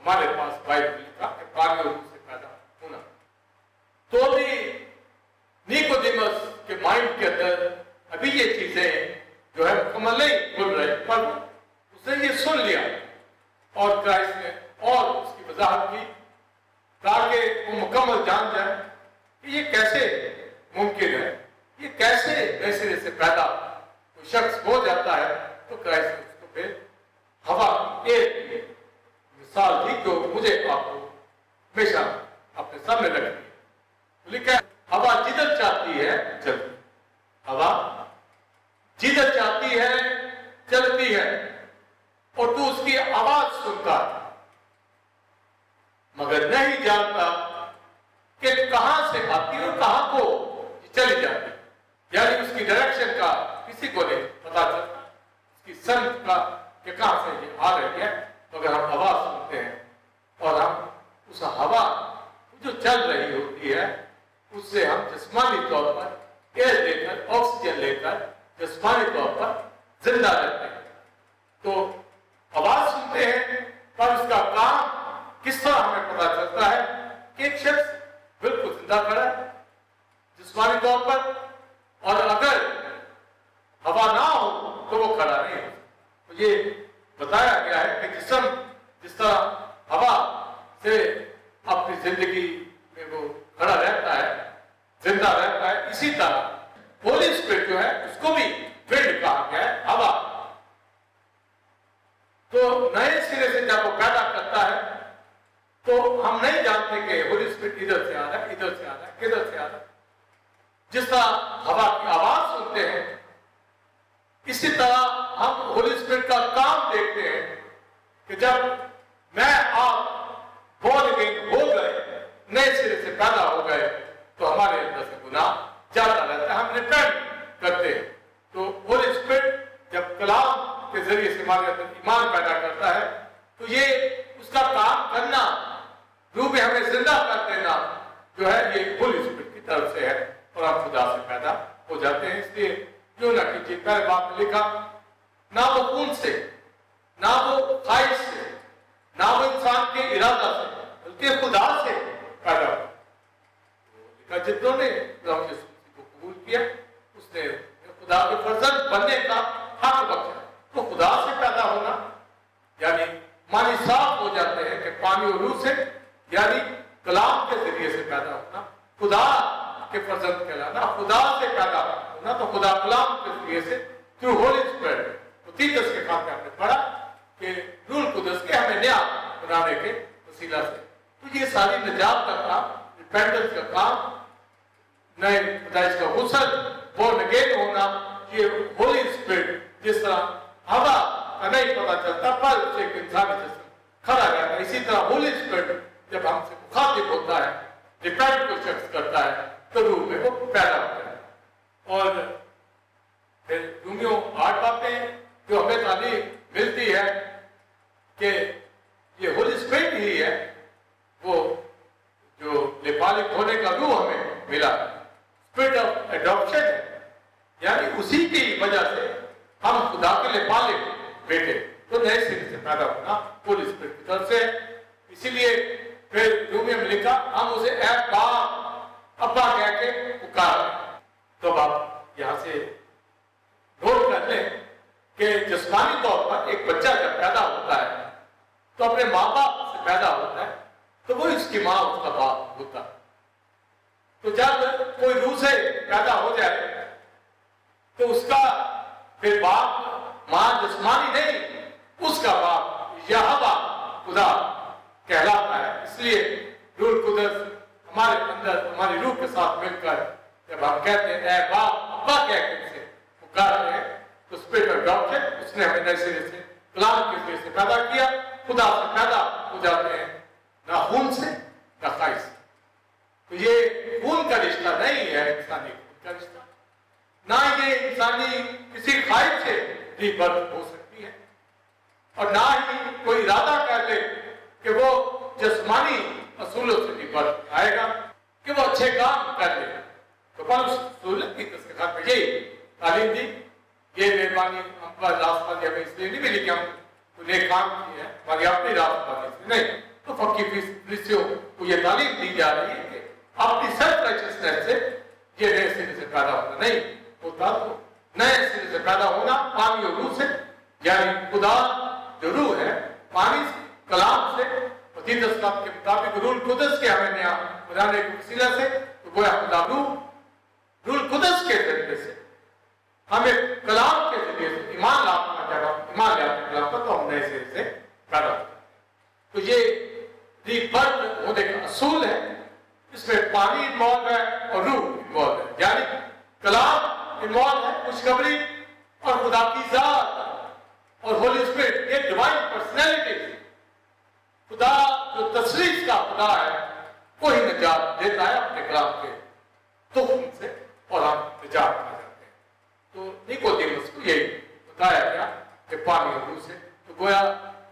हमारे पास बाइबल लिखा है पानी और रूह से पैदा होना, तो भी निकोदेमस के माइंड के अंदर अभी ये चीजें जो है मुकम्मल नहीं खुल रही, पर उसने ये सुन लिया और क्राइस्ट ने और उसकी वजाहत की ताकि वो मुकम्मल जान जाए कि ये कैसे मुमकिन है, ये कैसे नए सिरे से पैदा कोई शख्स हो जाता है। तो क्राइस्ट ने उसको फिर हवा की एक मिसाल दी जो मुझे आपको हमेशा अपने सामने रखनी है। लिखा है हवा जिधर चाहती है चलती, हवा जिधर चाहती है चलती है और तू उसकी आवाज सुनता है मगर नहीं जानता कि कहां से आती और कहां को चली जाती, यानी उसकी डायरेक्शन का किसी को नहीं पता चलता, उसकी संत का कि कहां से ये आ रही है। मगर हम आवाज सुनते हैं और हम उस हवा जो चल रही होती है उससे हम जिस्मानी तौर पर एयर लेकर, ऑक्सीजन लेकर जिस्मानी तौर पर जिंदा रहते हैं। तो आवाज सुनते हैं, पर उसका काम किस तरह हमें पता चलता है कि एक शख्स बिल्कुल जिंदा खड़ा है जिस्मानी तौर पर, और अगर हवा ना हो तो वो खड़ा नहीं हो। तो ये बताया गया है कि जिस्म जिस तरह हवा से अपनी जिंदगी में वो खड़ा रहता है, जिंदा रहता है, इसी तरह होली स्पिरिट जो है उसको भी विंड कहा गया है, हवा। तो नए सिरे से जब वो पैदा करता है तो हम नहीं जानते कि होली स्पिरिट इधर से आ रहा है, इधर से आ रहा है, किधर से आ रहा है। जिस तरह हवा की आवाज सुनते हैं, इसी तरह हम होली स्पिरिट का काम देखते हैं कि जब मैं आप बोल गए हो गए, नए सिरे से पैदा हो गए, तो हमारे अंदर से गुनाह जाता रहता है, हम रिपेंट करते हैं। तो होली स्पिरिट जब कलाम के जरिए से हमारे अंदर ईमान पैदा करता है, तो ये उसका काम करना, रूह में हमें जिंदा कर देना जो है ये होली स्पिरिट की तरफ से है और हम खुदा से पैदा हो जाते हैं। इसलिए क्यों ना कीजिए, पहले बात में लिखा ना वो खून से, ना वो ख्वाहिश से, ना वो इंसान के इरादा से, बल्कि खुदा से पैदा हो। लिखा जितनों ने प्रभु यीशु मसीह को कबूल किया उसने खुदा के फर्जंद बनने का हक बख्शा। तो खुदा से पैदा होना यानी मानी साफ हो जाते हैं कि पानी और रूह से, यानी कलाम के जरिए से पैदा होना, खुदा के फर्जंद कहलाना, खुदा से पैदा होना। तो खुदा कलाम के जरिए से थ्रू होली स्पिरिट, तो तीतस के काम में हमने पढ़ा कि रूह कुदस के हमें नया बनाने के वसीला से। तो ये सारी निजात का काम, रिपेंटेंस का काम, नए पैदाइश का गुस्ल, बोर्न अगेन होना, ये होली स्पिरिट जिस तरह हवा का नहीं पता चलता पर उसे एक इंसानी जिस्म खड़ा रहता है, इसी तरह होली स्पिरिट जब हमसे मुखातिब होता है, रिपेंट को शख्स करता है, तो रूह में वो पैदा होता है। और फिर रोमियो 8 बातें जो हमें तालीम मिलती है कि ये होली स्पिरिट ही है वो जो लेपालिक होने का रूह हमें मिला, स्पिरिट ऑफ एडॉप्शन है, यानी उसी की वजह से हम खुदा के लेपालिक बेटे, तो नए सिरे से पैदा होना होली स्पिरिट की तरफ से। इसीलिए फिर रोमियो में लिखा हम उसे ऐ बाप अब्बा कह के पुकार। तो आप यहां से नोट कर लें कि जिस्मानी तौर पर एक बच्चा जब पैदा होता है तो अपने माँ बाप से पैदा होता है, तो वो इसकी माँ उसका बाप होता है। तो जब कोई रूह से पैदा हो जाए तो उसका फिर बाप माँ जिस्मानी नहीं, उसका बाप यहोवा खुदा कहलाता है। इसलिए रूह कुदस हमारे अंदर हमारी रूह के साथ मिलकर जब हम कहते हैं ए बाप अब्बा कह के उसे पुकारते हैं तो स्पिरिट ऑफ गॉड है, उसने हमें नए सिरे से कलाम के जरिए से पैदा किया, खुदा से पैदा हो जाते हैं, ना खून से ना खाई से। तो ये खून का रिश्ता नहीं है इंसानी खून का रिश्ता, ना ये इंसानी किसी खाई से रीबर्थ हो सकती है, और ना ही कोई इरादा कर ले कि वो जिस्मानी असूलों से रीबर्थ आएगा कि वो अच्छे काम कर ले। तो पौलुस रसूल की तस्कीर में यही तालीम दी, ये मेहरबानी हम पर रास्तबाजी हमें इसलिए नहीं मिली कि हम उन्हें काम किए हैं, हमारी अपनी रास्तबाजी से नहीं, तो फक्की फरीसियों को ये तालीम दी जा रही है कि अपनी सेल्फ राइचियसनेस से ये नए सिरे से पैदा होना नहीं होता। तो नए सिरे से पैदा होना पानी और रूह से, यानी खुदा जो रूह है पानी से, कलाम से, मतीदस के मुताबिक रूह कुदस के हमें नया बनाने के वसीला से, तो गोया खुदा रूह कुदस के जरिए से हमें कलाम के जरिए से ईमान लाना, जब हम ईमान ले आते हैं कलाम पर तो हम नए सिरे से पैदा होते हैं। तो ये रीबर्थ होने का असूल है, इसमें पानी इन्वॉल्व है और रूह इन्वॉल्व है, यानी कलाम इन्वॉल्व है, खुशखबरी और खुदा की जात और होली स्पिरिट, ये डिवाइन पर्सनैलिटी, खुदा जो तसरीफ का खुदा है वही निजात देता है अपने कलाम के तुख्म से, और हम निजात पा जाते हैं। तो निकोदेमुस को यही बताया गया कि पानी और रूह से, तो गोया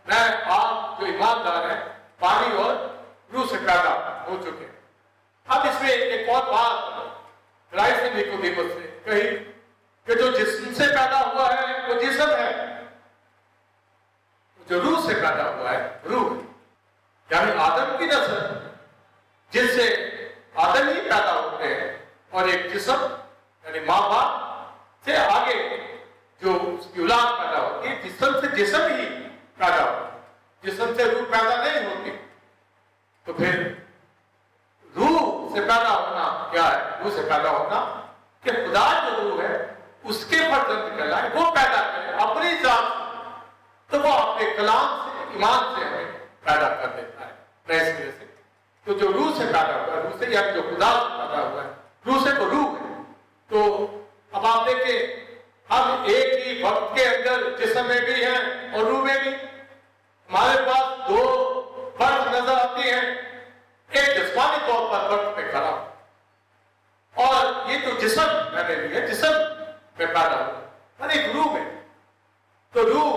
मैं आप जो ईमानदार है पानी और रूह से पैदा हो चुके हैं। अब इसमें एक और बात क्राइस्ट ने निकोदेमुस से कही कि जो जिस्म से पैदा हुआ है वो जिस्म है, जो रूह से पैदा हुआ है रूह, यानी आदम की नस्ल जिससे आदम ही पैदा होते हैं, और एक जिस्म यानी माँ बाप से आगे जो उसकी औलाद पैदा होती है, जिस्म से जिस्म ही पैदा होता है, जिस्म से रूह पैदा नहीं होती। तो फिर रूह से पैदा होना क्या है? रूह से पैदा होना कि खुदा जो रूह है उसके फर्जंद कहलाए, वो पैदा करे अपनी जात से, तो वो अपने कलाम से, ईमान से हमें पैदा कर देता है नए सिरे से। तो जो रूह से पैदा हुआ है, रूह से या जो खुदा से पैदा हुआ है, रूह से तो रूह है। तो अब आप देखिए हम एक ही वक्त के अंदर जिस्म में भी हैं और रूह में भी, हमारे पास दो बर्थ नजर आती है, एक जिस्मानी तौर पर बर्थ में खड़ा, और ये जो जिस्म मैंने लिया जिस्म में पैदा हुआ, और एक रूह में, तो रूह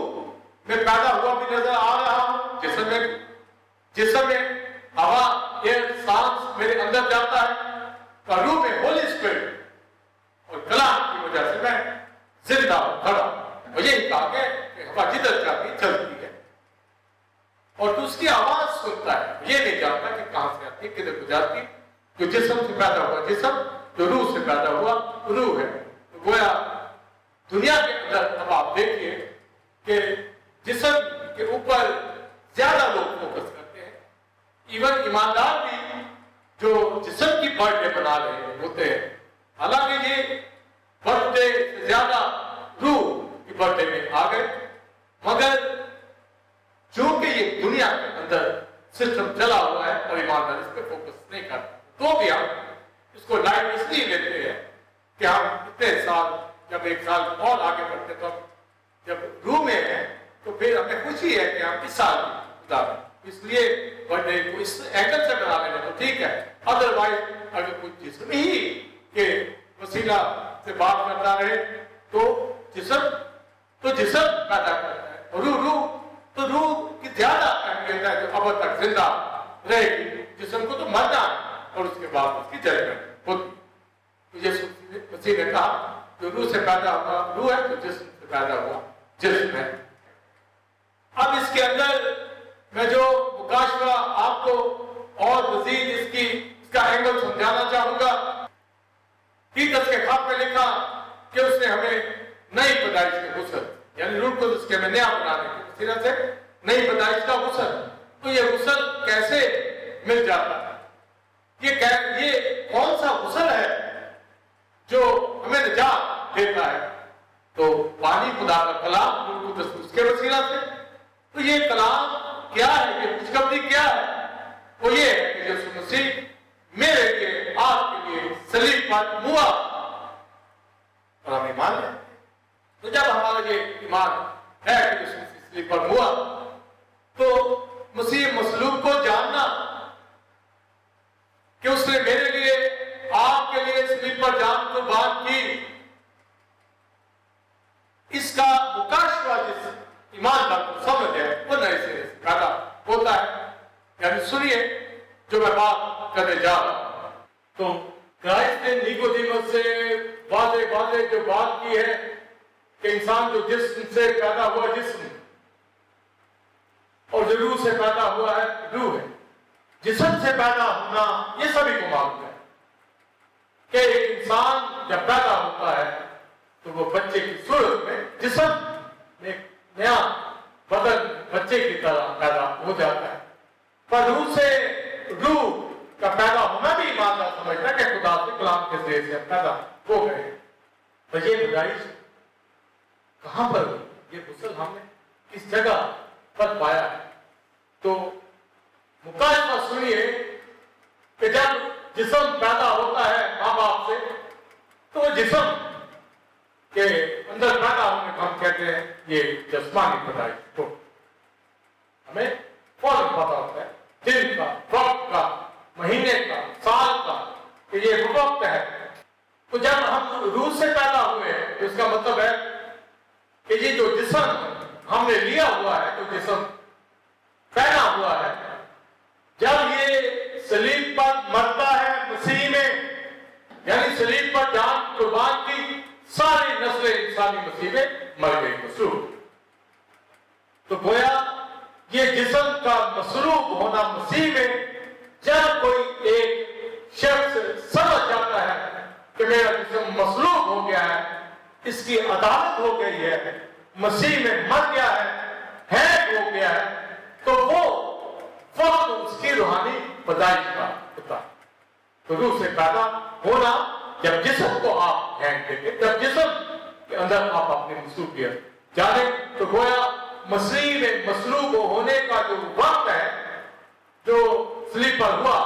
में पैदा हुआ भी नजर आ रहा हूं, जिस्म में हवा ये सांस मेरे अंदर जाता है, और रूह में होली स्पिरिट और कलाम की वजह से मैं जिंदा खड़ा। और यही कहा गया कि हवा जिधर जाती चलती है, और तो उसकी आवाज सुनता है, ये नहीं जानता कि कहां से आती है किधर को जाती। जो जिस्म से पैदा हुआ जिस्म, जो रूह से पैदा हुआ रूह है। तो गोया दुनिया के अंदर अब आप देखिए कि जिस्म के ऊपर ज्यादा लोग फोकस करते हैं, इवन ईमानदार भी जो जिस्म की बर्थडे बना रहे होते हैं, हालांकि ये बर्थडे से ज्यादा रूह की बर्थडे में आ गए, मगर चूंकि ये दुनिया के अंदर सिस्टम चला हुआ है और ईमानदार इस पर फोकस नहीं करते, तो भी हम इसको लाइट इसलिए लेते हैं कि हम इतने साल, जब एक साल और आगे बढ़ते तो जब रूह में है तो फिर हमें खुशी है कि हम इस साल गुजारें, इसलिए बर्थडे को इस एंगल से बना लेना तो ठीक है। अदरवाइज अगर कुछ जिस्म ही के वसीला से बात करता रहे तो जिस्म पैदा करता है, रूह की ज्यादा अहमियत है जो अब तक जिंदा रहेगी। जिस्म को तो मरना और उसके बाद उसकी जजमेंट होती। तो यीशु मसीह ने कहा जो रूह से पैदा हुआ रूह है, तो जिस्म से पैदा हुआ जिस्म है। अब इसके अंदर मैं जो मुकाशवा आपको और मजीद इसका एंगल समझाना चाहूंगा। तीतस के खात में लिखा कि उसने हमें नई पैदाइश के गुस्ल, यानी रूह को उसके हमें नया बनाने की वसीला से नई पैदाइश का गुस्ल। तो ये गुस्ल कैसे मिल जाता है? ये कौन सा गुस्ल है जो हमें निजात देता है? तो पानी खुदा का कलाम, रूह को उसके वसीला से। तो ये कलाम क्या है, ये खुशखबरी क्या है? वो ये है कि यीशु मसीह میرے لیے آپ کے لیے صلیب پر ہوا اور ہم ایمان لیں۔ تو جب ہمارا یہ ایمان ہے کہ یسوع مسیح صلیب پر ہوا تو مسیح مصلوب کو جاننا کہ اس نے میرے لیے آپ کے لیے صلیب پر جان قربان کی، اس کا مکاشفہ جس ایماندار کو سمجھ ہے وہ نئے سرے سے پیدا ہوتا ہے۔ یعنی سنیے جو میں بات کرنے جا رہا ہوں۔ تو کرائسٹ نے نیکودیمس سے واضح جو بات کی ہے کہ انسان جو جسم سے پیدا ہوا جسم اور جو روح سے پیدا ہوا ہے روح ہے، جسم سے پیدا ہونا یہ سبھی کو معلوم ہے کہ ایک انسان جب پیدا ہوتا ہے تو وہ بچے کی صورت میں جسم میں ایک نیا بدن بچے کی طرح پیدا ہو جاتا ہے، پر روح سے روح کا پیدا ہونا بھی ایماندار سمجھتا ہے کہ خدا کے کلام کے ذریعے سے پیدا ہو گئے۔ تو یہ پیدائش کہاں پر ہوئی؟ یہ غسل ہم نے کس جگہ پر پایا ہے؟ تو مکاشفہ سنیے کہ جب جسم پیدا ہوتا ہے ماں باپ سے تو وہ جسم کے اندر پیدا ہونے کو ہم کہتے ہیں یہ جسمانی پیدائش کو ہمیں فوراً پتا ہوتا ہے دن کا، وقت کا، مہینے کا، سال کا کہ یہ وہ وقت ہے۔ تو جب ہم روح سے پیدا ہوئے تو اس کا مطلب ہے کہ یہ جو جسم ہم نے لیا ہوا ہے، جو جسم پیدا ہوا ہے، جب یہ صلیب پر مرتا ہے مسیح میں، یعنی صلیب پر جان قربان کی، ساری نسلیں انسانی مسیح میں مر گئی، مصلوب۔ تو گویا یہ جسم کا مصلوب ہونا مسیح میں، جب کوئی ایک شخص سمجھ جاتا ہے کہ میرا جسم مصلوب ہو گیا ہے، اس کی عدالت ہو گئی ہے، مسیح میں مر گیا ہے ہو گیا ہے، تو وہ وقت اس کی روحانی پیدائش کا ہوتا ہے۔ تو روح سے پیدا ہونا جب جسم کو آپ ہینگ دیں گے، جب جسم کے اندر آپ اپنی مصلوبیت جانیں، تو گویا مسیح میں مصلوب ہونے کا جو وقت ہے جو صلیب پر ہوا،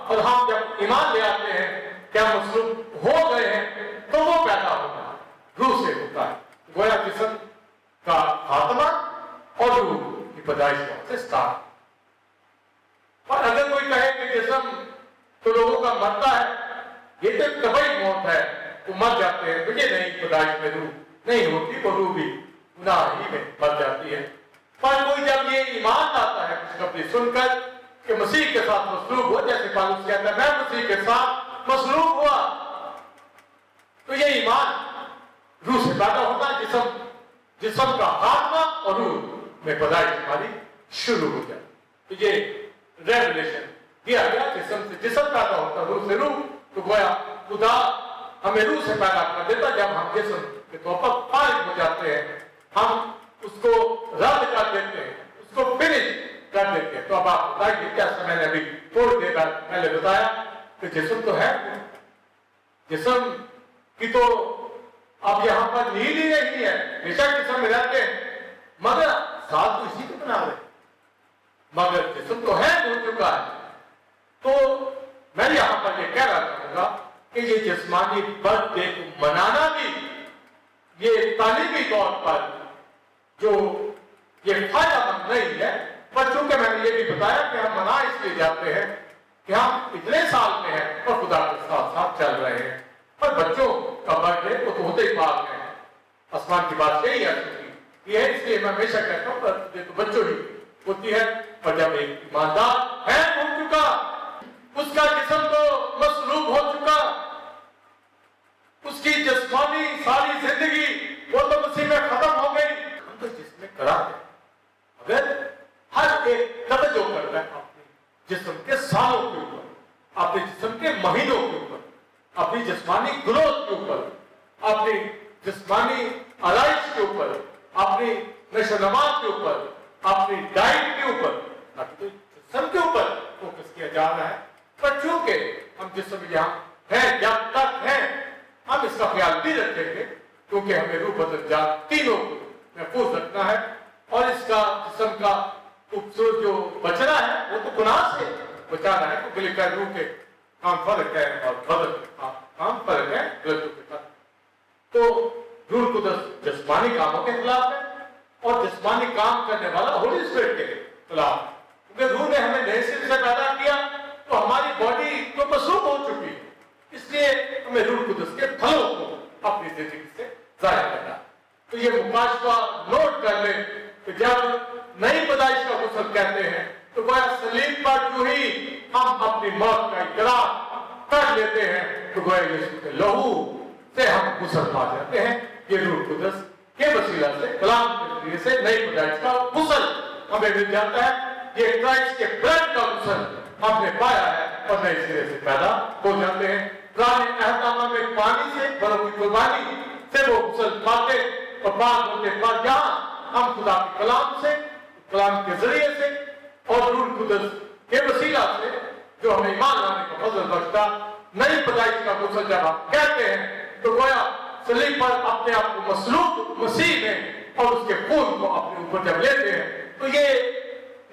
اور ہم جب ایمان لے آتے ہیں کہ ہم مصلوب ہو گئے ہیں، تو وہ پیدا ہونا روح سے ہوتا ہے۔ گویا جسم کا خاتمہ اور روح کی پیدائش سے سٹارٹ۔ اور اگر کوئی کہے کہ جسم تو لوگوں کا مرتا ہے، یہ تو طبعی موت ہے، وہ مر جاتے ہیں، تو یہ نہیں پیدائش میں روح نہیں ہوتی، وہ روح بھی گناہ ہی میں مر جاتی ہے۔ پر کوئی جب یہ ایمان لاتا ہے خوشخبری سن کر کہ مسیح کے ساتھ مصلوب ہو، جیسے پالوس کہتا ہے میں مسیح کے ساتھ مصلوب ہوا، تو یہ ایمان روح سے پیدا ہوتا ہے، جسم کا خاتمہ اور روح میں پیدائش ہماری شروع ہو جائے۔ تو یہ ریولیشن دیا گیا، جسم سے جسم پیدا ہوتا ہے، روح سے روح۔ تو گویا خدا ہمیں روح سے پیدا کر دیتا، جب ہم جسم کے طور پر فارغ ہو جاتے ہیں، ہم اس کو رد کر دیتے ہیں، اس کو فنش کر دیتے ہیں۔ تو اب آپ بتائیے کیسا، میں نے ابھی تھوڑی دیر پہلے بتایا کہ جسم تو ہے، جسم کی تو اب یہاں پر نیند ہی نہیں ہے، بے شک جسم میں رہتے ہیں، مگر ساتھ تو اسی کو بنا رہے، مگر جسم تو ہے ہو چکا ہے۔ تو میں یہاں پر یہ کہنا چاہوں گا کہ یہ جسمانی برتھ ڈے کو منانا بھی یہ تعلیمی طور پر جو یہ فائدہ مند نہیں ہے، پر چونکہ میں نے یہ بھی بتایا کہ ہم منا اس لیے جاتے ہیں کہ ہم اتنے سال میں ہیں اور خدا کے ساتھ ساتھ چل رہے ہیں۔ اور بچوں کا برتھ ڈے وہ تو ہوتے ہی پاک ہیں، آسمان کی بات یہی ہے یہ ہے، اس لیے میں ہمیشہ کہتا ہوں برتھ ڈے تو بچوں ہی ہوتی ہے۔ اور جب ایک ایماندار ہے ہو چکا، اس کا جسم تو مصلوب ہو چکا، اس کی جسمانی ساری زندگی وہ تو مسیح میں ختم ہو گئی، ہم تو جسم میں کرا دیں۔ اگر ہر ایک توجہ کرتا ہے اپنے جسم کے سالوں کے اوپر، اپنے جسم کے مہینوں کے اوپر، اپنی جسمانی گروتھ کے اوپر، اپنی جسمانی آرائش کے اوپر، اپنی نشو و نما کے اوپر، اپنی ڈائٹ کے اوپر، جسم کے اوپر فوکس کیا جا رہا ہے۔ پر چونکہ ہم جسم یہاں ہیں، جب تک ہیں ہم اس کا خیال بھی رکھیں گے، کیونکہ ہمیں روح بدن جان تینوں کو محفوظ رکھنا ہے، اور اس کا جسم کا خوبصورت جو بچنا ہے وہ تو گناہ سے بچانا ہے، کیونکہ لکھا ہے روح کے काम फर्क है और गलत काम फर्क है, गलतों के साथ। तो रूह कुदस जिस्मानी कामों के खिलाफ है और जिस्मानी काम करने वाला होली स्पिरिट के खिलाफ है। क्योंकि रूह ने हमें नए सिरे से पैदा किया तो हमारी बॉडी तो मसरूफ हो चुकी है, इसलिए हमें रूह कुदस के फलों को अपनी जिंदगी से जाहिर करना। तो ये मुकाशवा नोट कर ले कि जब नई पैदाइश का गुस्ल कहते हैं तो गोया सलीब पर जो ही हम अपनी मौत का इकरार कर लेते हैं तो गोया यीशु के लहू से हम गुस्ल पा जाते हैं। ये रूह कुदस के वसीला से, कलाम के जरिए से नई पैदाइश का गुस्ल हमें मिल जाता है। ये क्राइस्ट के ब्लड का गुस्ल हमने पाया है और नए सिरे से पैदा हो जाते हैं। पुराने अहदनामा में पानी से, बलों की कुर्बानी से वो गुस्ल पाते और पाक होते, पर यहाँ हम खुदा के कलाम से, कलाम के जरिए से और रूह कुदस के वसीला से जो हमें ईमान लाने का फजल बख्शता, नई पैदाइश का गुस्ल जब हम कहते हैं तो गोया सलीब पर अपने आप को मसलूब मसीह में और उसके खून को अपने ऊपर जब लेते हैं तो ये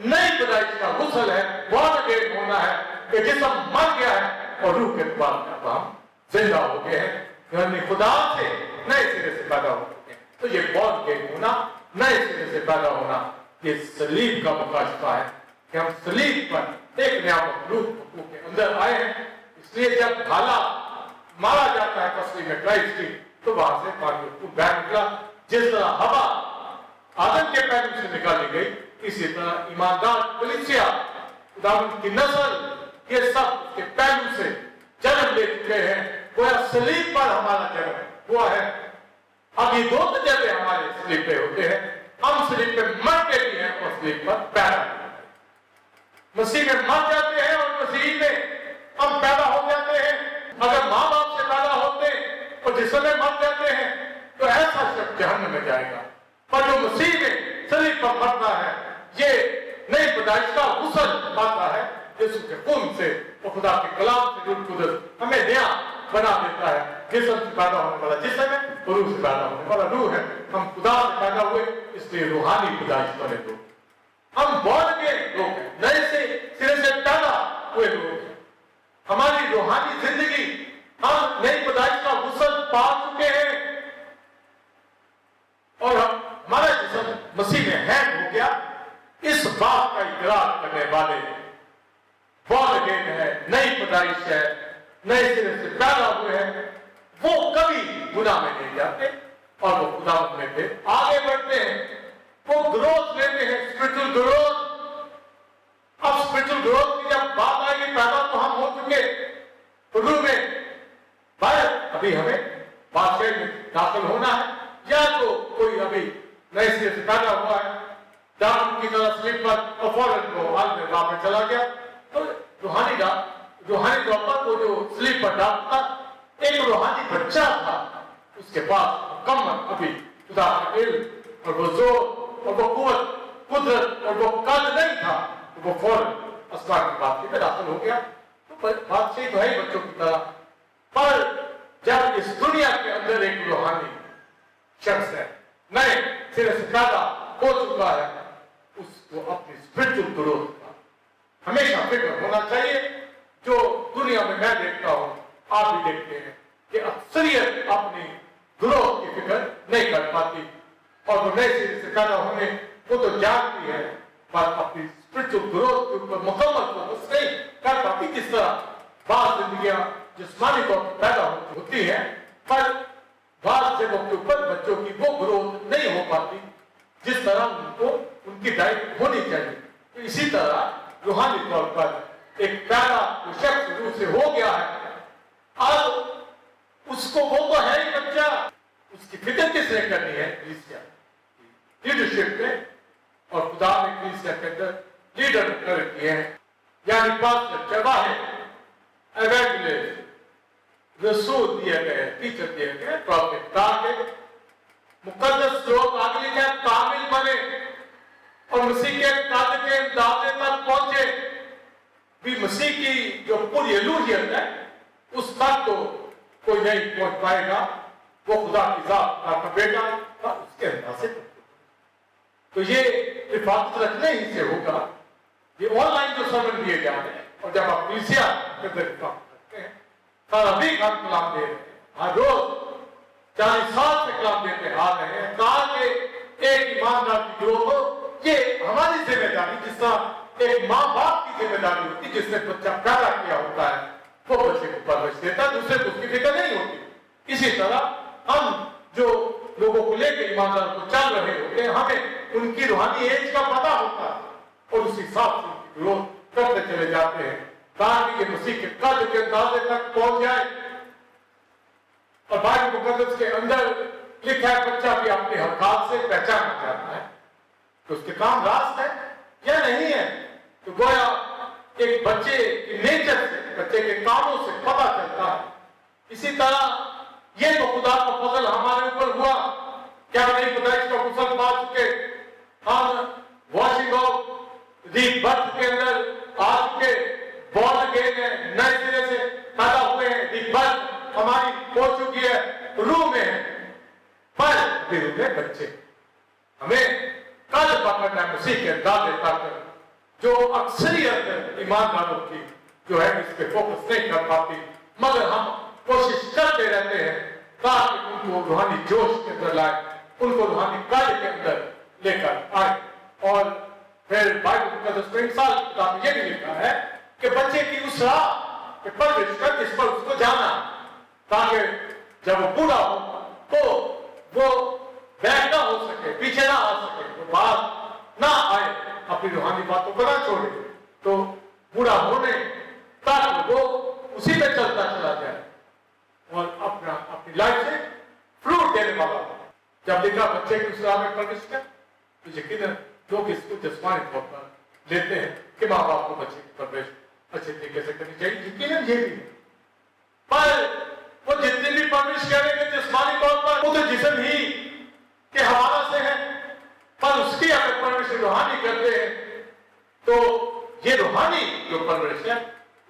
नई पैदाइश का गुस्ल है, बॉर्न अगेन होना है कि जिस्म मर गया है और रूह के बाद हम जिंदा हो गए हैं, यानी खुदा से नए सिरे से पैदा हो गए हैं। तो ये बॉर्न अगेन होना, नए सिरे से पैदा होना, ये सलीब का मुकाशफा है कि हम सलीब पर एक नया मखलूक के अंदर आए हैं। इसलिए जब भाला मारा जाता है तस्वीर में क्राइस्ट की तो वहां से पानी बह निकला। जिस तरह हवा आदम के पैरों से निकाली गई, इसी तरह ईमानदार कलीसिया खुदावंद की नस्ल ये सब उसके पहलू से जन्म ले चुके हैं। वो सलीब पर हमारा जन्म हुआ है। अभी दो तजर्बे हमारे सलीब पे होते हैं, हम सलीब पे मरते भी हैं और सलीब पर पैदा भी होते हैं। मसीह में मर जाते हैं और मसीह में हम पैदा हो जाते हैं। अगर माँ बाप से पैदा होते और जिस समय मर जाते हैं तो ऐसा शख्स जहन्नम में जाएगा, पर जो मसीह में सलीब पर मरता है ये नई पैदाइश का गुस्ल पाता है यीशु के खून से और खुदा के कलाम से। रूह कुदस हमें नया बना देता है। जिस्म से पैदा होने वाला जिस्म है और रूह से पैदा होने वाला रूह है। हम खुदा से पैदा हुए इसलिए रूहानी पैदाइश बने लोग, हम बॉर्न अगेन लोग हैं, नए से सिरे से पैदा हुए लोग हैं। हमारी रूहानी जिंदगी, हम नई पैदाइश का गुस्ल पा चुके हैं और हमारा जिस्म मसीह में हैंग हो गया। इस बात का इकरार करने वाले बॉर्न अगेन है, नई पैदाइश है, नए सिरे से पैदा हुए हैं, वो कभी गुनाह में नहीं जाते और वो खुदा में फिर आगे बढ़ते हैं। वो ग्रोथ लेते हैं, स्पिरिचुअल ग्रोथ। अब स्पिरिचुअल ग्रोथ की जब बात आएगी, पैदा तो हम हो चुके रूह में, पर अभी हमें बादशाह में दाखिल होना है, या तो कोई अभी नए सिरे से पैदा हुआ है, दाम की तरह स्लिप पर और फौरन को हाल में वापस चला गया, तो रूहानी तौर पर वो जो स्लिप पर डालता एक रूहानी बच्चा था, उसके पास मुकम्मल अभी खुदा का इल्म और वो जोर और वो कुव्वत, कुदरत और वो कद नहीं था, तो वो फौरन आसमान की बादशाही में दाखिल हो गया। तो बादशाही तो है बच्चों की तरह, पर जब इस दुनिया के अंदर एक रूहानी शख्स है, नए सिरे से पैदा हो चुका है, उसको अपनी स्पिरिचुअल ग्रोथ का हमेशा फिक्र होना चाहिए। जो दुनिया में मैं देखता हूं, आप भी देखते हैं कि अक्सरियत अपनी ग्रोथ की फिक्र नहीं कर पाती और वो नए सिरे से पैदा होने वो तो जानती है, पर अपनी स्पिरिचुअल ग्रोथ के ऊपर मुकम्मल फोकस नहीं कर पाती। किस तरह बात जिंदगियां जिस्मानी तौर पर पैदा होती है, पर बाद जगहों के ऊपर बच्चों की वो ग्रोथ नहीं हो पाती जिस तरह उनको उनकी डाइट होनी चाहिए। तो इसी तरह रूहानी तौर पर एक पैदा शख्स रूह से हो गया है, अब उसको वो तो है ही बच्चा, उसकी फिक्र किसने करनी है? कलीसिया लीडरशिप में, और खुदा ने कलीसिया के अंदर लीडर कर दिए हैं, यानी पास्टर, चरवाहे, एवेंजलिस्ट, रसूल दिए गए, टीचर दिए गए, प्रॉफिट, ताकि मुकद्दस लोग आगे क्या कामिल बने और मसीह के कद के अंदाजे तक पहुंचे। भी मसीह की जो पूरी अलूहियत है उस तक तो कोई नहीं पहुंच पाएगा, वो खुदा की जात का बेटा था, उसके अंदाजे तक। तो ये हिफाजत रखने ही से होगा। ये ऑनलाइन जो समझ दिए जा रहे हैं और जब आप कलीसिया के अंदर सारा कलाम दे रहे हैं, हर रोज 40 साल से कलाम देते आ रहे हैं। कहा कि एक ईमानदार की ग्रोथ हो, ये हमारी जिम्मेदारी, जिस तरह एक माँ बाप की जिम्मेदारी होती है, जिसने बच्चा पैदा किया होता है वो बच्चे को परवरिश देता है, दूसरे को उसकी फिक्र नहीं होती। इसी तरह हम जो लोगों को लेकर ईमानदार को चल रहे होते हैं, हमें उनकी रूहानी एज का पता होता है और उस हिसाब से उनकी ग्रोथ करते चले जाते हैं ताकि ये मसीह के कद के अंदाजे तक पहुंच जाए। और बाइबल मुकद्दस के अंदर लिखा है बच्चा भी अपने हरकत से पहचाना जाता है तो उसके काम रास्त है या नहीं है। तो गोया एक बच्चे की नेचर से, बच्चे के कामों से पता चलता है। इसी तरह ये तो खुदा का फजल हमारे ऊपर हुआ, क्या नहीं पता इसका गुस्सा पा चुके, हम वॉशिंग ऑफ दी बर्थ के अंदर आ चुके, बॉर्न अगेन है, नए सिरे से पैदा हुए हैं, दी बर्थ हमारी हो चुकी है, रूह में है, पर फिर में बच्चे हमें कल पकड़ना है मसीह के अंदाजे तक। जो अक्सरियत ईमानदारों की जो है इस पे फोकस नहीं कर पाती, मगर हम कोशिश करते रहते हैं ताकि उनको रूहानी जोश के अंदर लाए, उनको रूहानी कार्य के अंदर लेकर आए। और फिर बाइबल मुकद्दस में इंसान की किताब में ये भी लिखा है कि बच्चे की उस राह के परवरिश कर जिस पर उसको जाना, ताकि जब वो बूढ़ा हो तो वो बैक ना हो सके, पीछे ना आ सके, वो बात ना आए, अपनी रूहानी बातों को ना छोड़े, तो बूढ़ा होने तक वो उसी में चलता चला जाए और अपनी लाइफ से फ्रूट देने वाला। जब देखा बच्चे की उस राह में परवरिश कर तो यकीनन लोग इसको जिस्मानी तौर पर लेते हैं कि माँ बाप को बच्चे की परवरिश अच्छे तरीके से करनी चाहिए, यकीनन ये भी है। पर वो जितनी भी परवरिश करेंगे जिस्मानी तौर पर, वो तो जिस्म ही के हवाला से है, पर उसकी अगर परवरिश रूहानी करते हैं तो ये रूहानी जो परवरिश है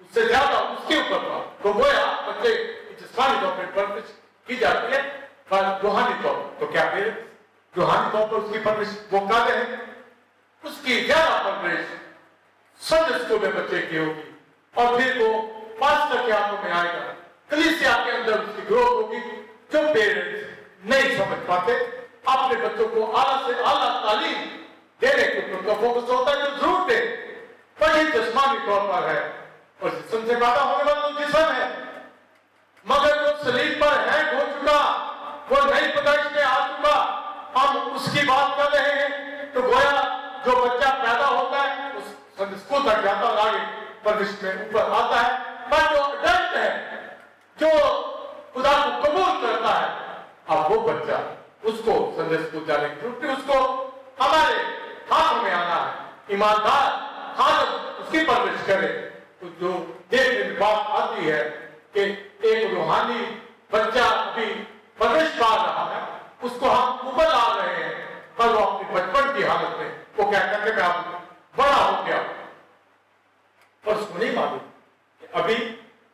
उससे ज्यादा उसके ऊपर तो गोया बच्चे जिस्मानी तौर पर परवरिश की जाती है, पर रूहानी तौर पर तो क्या पेरेंट्स रूहानी तौर पर उसकी परवरिश वो करते हैं, उसकी ज्यादा परवरिश संडे स्कूल में बच्चे की होगी और फिर वो पास्टर के हाथों में आएगा, कलीसिया के अंदर उसकी ग्रोथ होगी। जो पेरेंट्स नहीं समझ पाते, अपने बच्चों को आला से आला तालीम देने के ऊपर उनका फोकस होता है जो जरूर दे, पर ये जिस्मानी तौर पर है और जिस्म से पैदा होने वाला तो जिस्म है, मगर जो सलीब पर हैंग हो चुका, वो नई पैदाइश में आ चुका, हम उसकी बात कर रहे हैं। तो गोया जो बच्चा पैदा होता है उस स्कूल तक जाता है, आगे परवरिश में ऊपर आता है, पर जो अडल्ट है जो खुदा को कबूल करता है, अब वो बच्चा उसको संडे स्कूल जाने की जरूरत, उसको हमारे हाथों में आना है, ईमानदार हाथ उसकी परवरिश करे। तो जो देखने में बात आती है कि एक रूहानी बच्चा अभी परवरिश पा रहा है, उसको हम ऊपर ला रहे हैं, पर वो अपनी बचपन की हालत में वो क्या करके मैं आप बड़ा हो गया और उसको नहीं मालूम कि अभी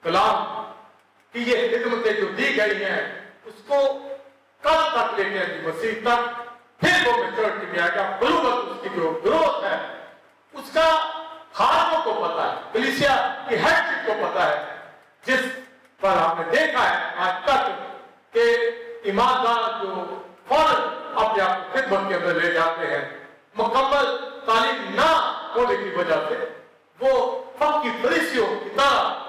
कलाम कि ये खिदमतें जो दी गई हैं उसको कब तक लेके आएगी मसीह तक, फिर वो मैच्योरिटी में आएगा, बलूगत उसकी जो ग्रोथ है उसका खानों को पता है, कलीसिया की हेडशिप को पता है, जिस पर हमने देखा है आज तक कि ईमानदार जो फौरन अपने आप को खिदमत के अंदर ले जाते हैं, मुकम्मल तालीम ना होने की वजह से वो फकी फरीसियों की तरह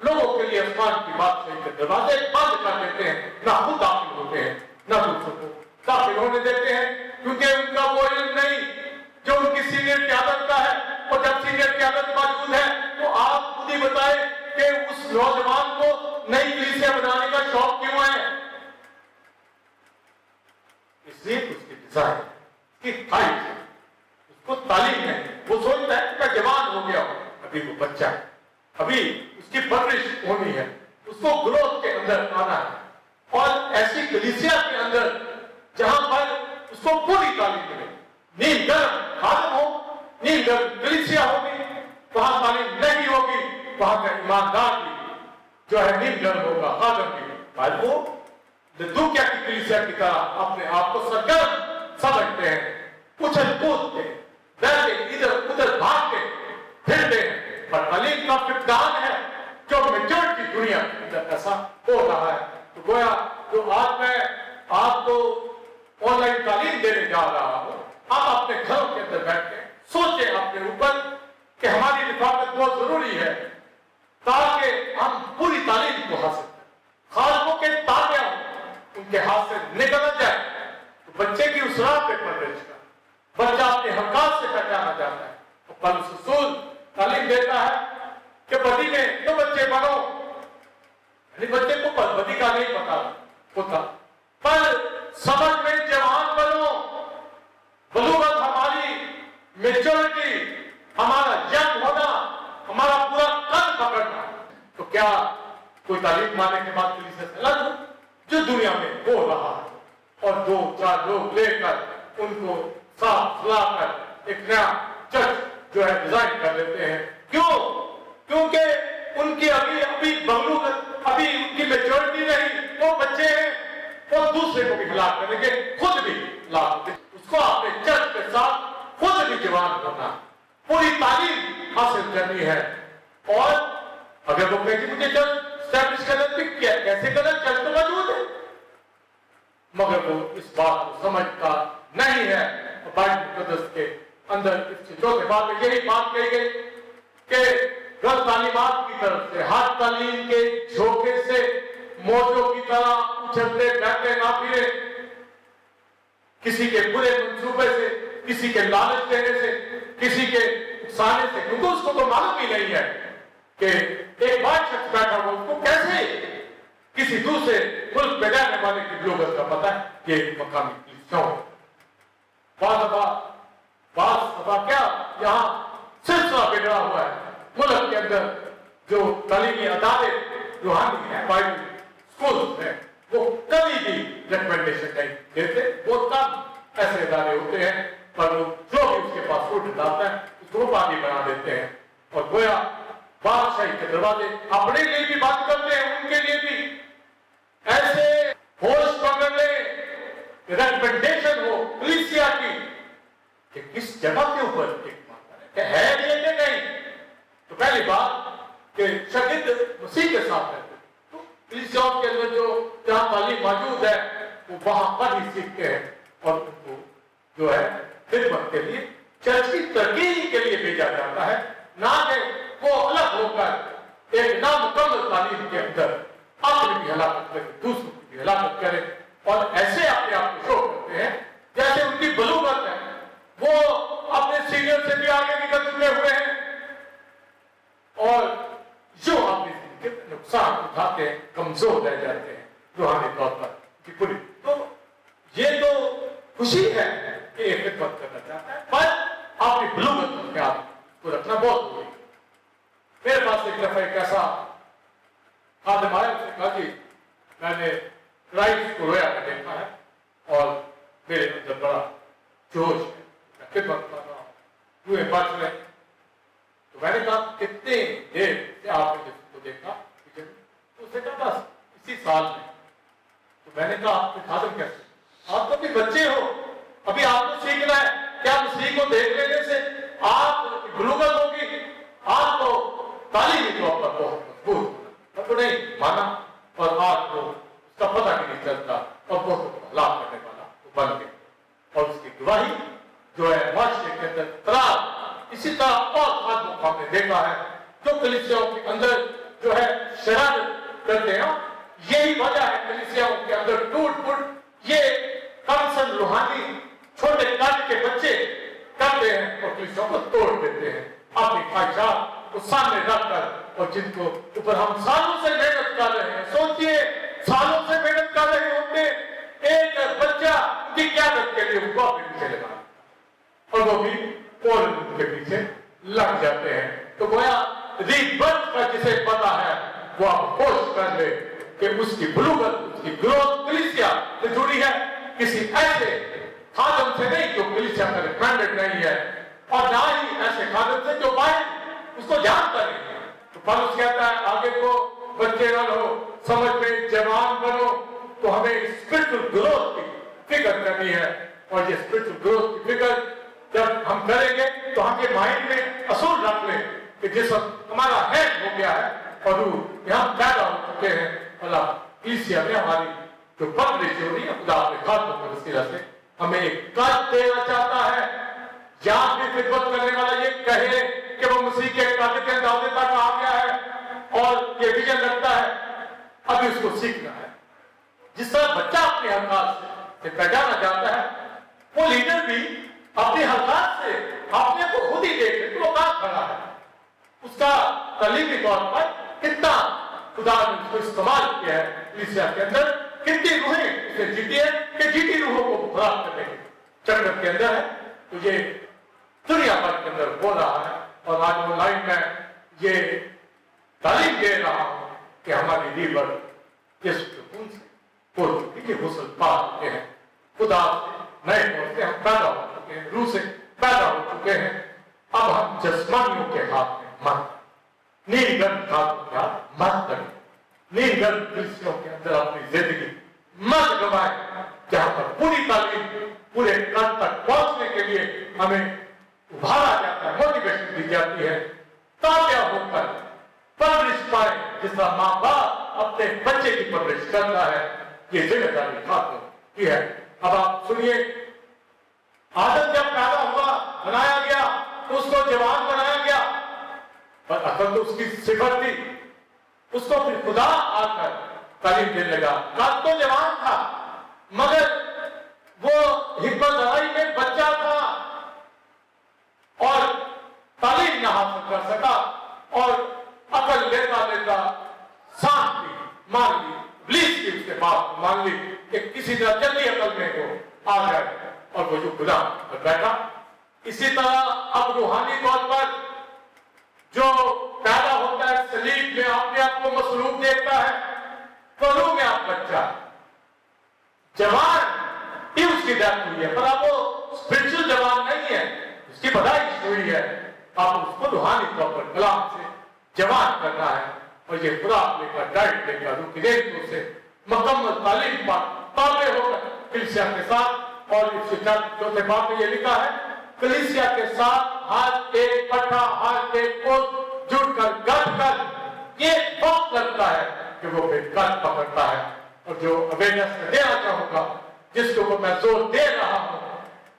लोगों के लिए आसमान की बात सही के दरवाजे बंद कर देते हैं, ना खुद दाखिल होते हैं ना दूसरों को दाखिल होने देते हैं, क्योंकि उनका वो इल्म नहीं जो उनकी सीनियर क्यादत का है। और जब सीनियर क्यादत मौजूद है तो आप खुद ही बताएं कि उस नौजवान को नई कलीसिया बनाने का शौक क्यों है? इसलिए उसकी डिजाइन की ख्वाहिश, उसको तालीम है, वो सोचता है कि मैं जवान हो गया हूं, अभी वो बच्चा है, अभी उसकी परवरिश होनी है, उसको ग्रोथ के अंदर आना है। और ऐसी कलीसिया के अंदर जहां पर उसको पूरी तालीम मिले, नींद गर्म खादम हो, नींद गर्म कलीसिया होगी, वहां तालीम नहीं होगी, वहां का ईमानदार भी जो है नींद गर्म होगा, खादम भी, पर वो दुनिया की कलीसिया की तरह अपने आप को सरगर्म समझते हैं, उछल कूदते डरते इधर उधर भागते फिरते हैं, पर तालीम का फिरदान है जो मेजॉरिटी दुनिया के अंदर देने जा रहा हूं, आप अपने घरों के अंदर बैठ के सोचें अपने ऊपर कि हमारी रिफाकत बहुत जरूरी है ताकि हम पूरी तालीम को हासिल करें, खालकों के ताबे उनके हाथ से निकल जाए तो बच्चे की उस राह पे परवरिश कर, बच्चा अपने हकात से पहचाना जाता है। तो पलूस रसूल तालीम देता है कि बदी में तो बच्चे बनो, बच्चे को बदी का नहीं पता होता, पर समझ में जवान बनो, बलूगत हमारी मेच्योरिटी, हमारा यंग होना, हमारा पूरा कद पकड़ना। तो क्या कोई तालीम पाने के बाद कलीसिया से अलग हो? जो दुनिया में हो रहा है और 2-4 लोग लेकर उनको साफ सुलाकर एक नया चर्च जो है डिजाइन कर लेते हैं। क्यों? क्योंकि उनकी अभी बलूगत, अभी उनकी मेच्योरिटी नहीं, वो बच्चे हैं, वो दूसरे को भी हिलाक करेंगे, खुद भी हिलाक। उसको अपने चर्च के साथ खुद भी जवान होना, पूरी तालीम हासिल करनी है। और अगर वो कहेगी मुझे चर्च स्टैब्लिश करना, कैसे करना, चर्च तो मौजूद है, मगर वो इस बात को समझता नहीं है। बाइबल मुकद्दस के अंदर इस चौथे बात में यही बात कही गई कि गलत तालीमात की तरफ से, हर तालीम के झोंके से मौजों की तरह उछलते बैठते ना फिरे, किसी के बुरे मंसूबे से, किसी के लालच देने से, किसी के उकसाने से, क्योंकि उसको तो मालूम ही नहीं है कि एक बार शख्स बैठा हुआ उसको कैसे किसी दूसरे मुल्क में रहने वाले की बलूगत का पता है कि मकामी कलीसियाओं बात क्या यहाँ सिलसिला बिगड़ा हुआ है। मुल्क के अंदर जो तालीमी अदारे रूहानी है, बाइबल स्कूल है, वो कभी भी रिकमेंडेशन नहीं देते, बहुत कम ऐसे इदारे होते हैं, पर जो भी उसके पास फूट डालता है उसको पानी बना देते हैं और गोया बादशाही के दरवाजे अपने लिए भी बात करते हैं, उनके लिए भी ऐसे होश पकड़ ले, रिकमेंडेशन हो कलीसिया की कि किस जगह के ऊपर है ये कि नहीं। तो पहली बात कि शागिर्द मसीह के साथ रहते, तो कलीसियाओं के अंदर जो जहां तालीम मौजूद है वो वहां पर ही सीखते हैं और उनको जो है खिदमत के लिए, चर्च की तरक्की के लिए भेजा जाता है, ना कि वो अलग होकर एक नामुकम्मल तालीम के अंदर अपनी भी हलाकत करे, दूसरों की भी हलाकत करे और ऐसे अपने आप को शो करते हैं जैसे उनकी बलूगत है, वो अपने सीनियर से भी आगे निकल चुके हुए हैं और जो अपने नुकसान उठाते हैं, कमजोर रह जाते हैं रूहानी तौर पर पूरी। तो ये तो खुशी है कि एक खिदमत करना चाहता है, पर अपनी बलूगत में आपको रखना बहुत जरूरी है। मेरे पास एक दफा एक ऐसा खादिम आया, उसने कहा कि मैंने क्राइस्ट को रोया में देखा है और मेरे अंदर बड़ा जोश है, मैं खिदमत कर रहा हूँ, तुम्हें बच रहे। तो मैंने कहा कितने देर से आपने जिसको देखा? तो उसने कहा बस इसी साल में। तो मैंने कहा आपके खादिम कैसे? आप तो भी बच्चे हो, अभी आपको सीखना है, क्या मसीह को देख लेने से आप बलूगत होगी? आप तो तालीमी तौर पर बहुत मजबूत तो नहीं माना और आज को उसका पता भी नहीं चलता और बहुत लाभ करने वाला वो बन गए और उसकी गवाही जो है माशरे के अंदर तरार। इसी तरह और खादिमों को हमने देखा है जो कलीसियाओं के अंदर जो है शरारत करते हैं, यही वजह है कलीसियाओं के अंदर टूट फूट ये कमसन रूहानी छोटे काल के बच्चे करते हैं और कलीसियाओं को तोड़ देते हैं अपनी ख्वाहिशात को सामने रखकर, और जिनको ऊपर हम सालों से मेहनत कर रहे हैं। सोचिए सालों से मेहनत कर रहे होते, एक बच्चा उनकी क्यादत के लिए उनको अपने पीछे लगा और वो भी और उनके पीछे लग जाते हैं। तो गोया रीबर्थ का जिसे पता है वो आप कोशिश कर ले कि उसकी बलूगत, उसकी ग्रोथ कलीसिया से जुड़ी है, किसी ऐसे खादम से नहीं जो कलीसिया का रिकमेंडेड नहीं है और ना ही ऐसे खादम से जो बाइबल उसको जानता नहीं है। तो पौलुस कहता है आगे को बच्चे न रहो, समझ में जवान बनो। तो हमें स्पिरिचुअल ग्रोथ की फिक्र करनी है और ये स्पिरिचुअल ग्रोथ की फिक्र जब हम करेंगे तो हम ये माइंड में असूल रख लें कि जिसम हमारा हेड हो गया है और रूह यहाँ पैदा हो चुके हैं। अल्लाह कलीसिया में हमारी जो परवरिश हो रही है खुदा अपने खादमों के वसीला से ہمیں ایک قد دینا چاہتا ہے. یہاں بھی خدمت کرنے والا یہ کہے کہ وہ مسیح کے قد کے اندازے تک آ گیا ہے اور یہ ویژن رکھتا ہے، ابھی اس کو سیکھنا ہے. جس طرح بچہ اپنے حرکات سے پہچانا جاتا ہے، وہ لیڈر بھی اپنی حرکات سے اپنے کو خود ہی دیکھے کہ وہ کہاں کھڑا ہے، اس کا تعلیمی طور پر کتنا خدا نے اس کو استعمال کیا ہے کلیسیا کے اندر، کتنی روحیں اسے جیتی ہے کہ جیتی روحوں کو خراب کرنے کے چکر کے اندر ہے. تو یہ دنیا بھر کے اندر ہو رہا ہے اور آج آن لائن میں یہ تعلیم دے رہا ہوں کہ ہماری لیبر اس خون سے ہو چکی ہے، غسل پا چکے ہیں، خدا سے نئے طور سے ہم پیدا ہو چکے ہیں، روح سے پیدا ہو چکے ہیں. اب ہم جسمانیوں کے ہاتھ میں مت، نیل گرد ہاتھوں کے ہاتھ مت لگے، نیل گرد کلیسیوں کے اندر اپنی زندگی مت گوائیں، جہاں پر پوری تعلیم پورے قد تک پہنچنے کے لیے ہمیں ابھارا جاتا ہے، موٹیویشن دی جاتی ہے، تابع ہو کر پرورش پائے جس طرح ماں باپ اپنے بچے کی پرورش کرتا ہے. یہ ذمہ داری خاتون کی ہے. اب آپ سنیے، آدم جب پیدا ہوا بنایا گیا تو اس کو جوان بنایا گیا، پر اصل تو اس کی صفت تھی. اس کو پھر خدا آ کر تعلیم دینے لگا. قد تو جوان تھا مگر وہ حکمت درائی میں بچہ تھا اور تعلیم نہ حاصل کر سکا اور عقل لیتا لیتا سانپ کی مان لی، ابلیس کی اس کے بعد مان لی کہ کسی طرح جلدی عقل میں وہ آ جائے اور وہ جو خدا پر بیٹھا. اسی طرح اب روحانی طور پر جو پیدا ہوتا ہے سلیب میں اپنے آپ کو مصروف دیکھتا ہے، فلو میں آپ بچہ جوان ہی اس کی ڈیتھ ہوئی ہے، پر اب وہ اسپرچل جوان نہیں ہے، اس کی پیدائش ہوئی ہے. آپ اس کو روحانی طور پر کلام سے جوان کرنا ہے اور یہ خدا لے کر ڈائٹ لے کر روح کی نیتوں سے مکمل تعلیم پر تابع ہو کر کلیسیا کے ساتھ. اور اس کے چوتھے باب میں یہ لکھا ہے، کلیسیا کے ساتھ ہاتھ ایک کٹھا ہاتھ ایک کو جڑ کر گٹھ کر یہ وقت لگتا ہے کہ وہ پھر گٹھ پکڑتا ہے. اور جو اویئرنیس میں دینا چاہوں گا، جس کے اوپر میں زور دے رہا ہوں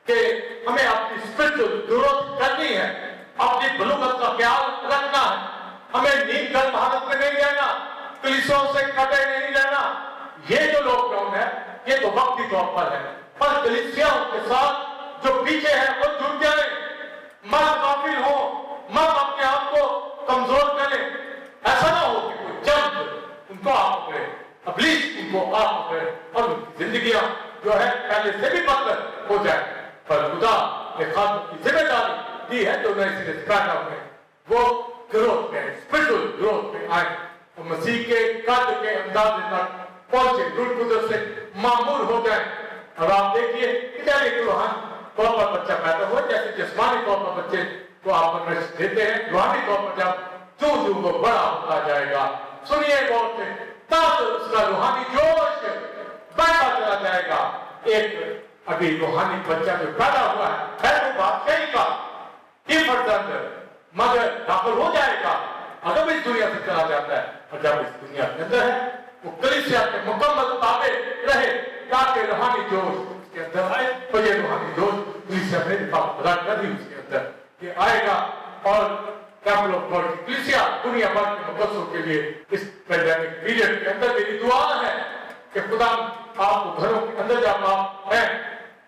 کہ ہمیں اپنی اسپرچل گروتھ کرنی ہے، اپنی بلوغت کا خیال رکھنا ہے، ہمیں نیند گرد حالت میں نہیں رہنا، کلیسوں سے کٹے نہیں رہنا. یہ جو لاک ڈاؤن ہے یہ تو وقتی طور پر ہے، پر کلیسیاؤں کے ساتھ جو پیچھے ہیں وہ جڑ جائیں، مت غافل ہو، مت اپنے آپ کو کمزور کریں. ایسا نہ ہو کہ کوئی جنگ ان کو آپ پکڑے، ابلیس ان کو آپ پکڑے اور زندگیاں جو ہے پہلے سے بھی بدتر ہو جائے. پر خدا نے خاتون کی ذمہ داری دی ہے جو نئے سرے سے پیدا ہوئے وہ گروتھ میں، اسپرچل گروتھ میں آئے اور مسیح کے قد کے اندازے تک پہنچے، روح القدس سے معمور ہو جائیں. اب آپ دیکھیے کہ جیسے کہ روحانی طور پر بچہ پیدا ہوا، جیسے جسمانی طور پر بچے کو آپ پرورش دیتے ہیں، روحانی طور پر جب وہ بڑا ہوتا جائے گا، سنیے غور سے، تب اس کا روحانی جوش بڑھتا چلا جائے گا. ایک ابھی روحانی بچہ جو پیدا ہوا ہے وہ بادشاہی کا ہی فرزند مگر داخل ہو جائے گا اگر اس دنیا سے چلا جاتا ہے، اور جب اس دنیا کے اندر ہے وہ کلیسیا کے مکمل تابع رہے تاکہ روحانی جوش اس کے اندر آئے. تو یہ روحانی جوش کلیسیا میں کر دی اس کے اندر یہ آئے گا. اور ٹیمپل آف گاڈ کی کلیسیا دنیا بھر کے مقدسوں کے لیے اس پیڈیمک پیریڈ کے اندر میری دعا ہے کہ خدا آپ کو گھروں کے اندر جب آپ ہیں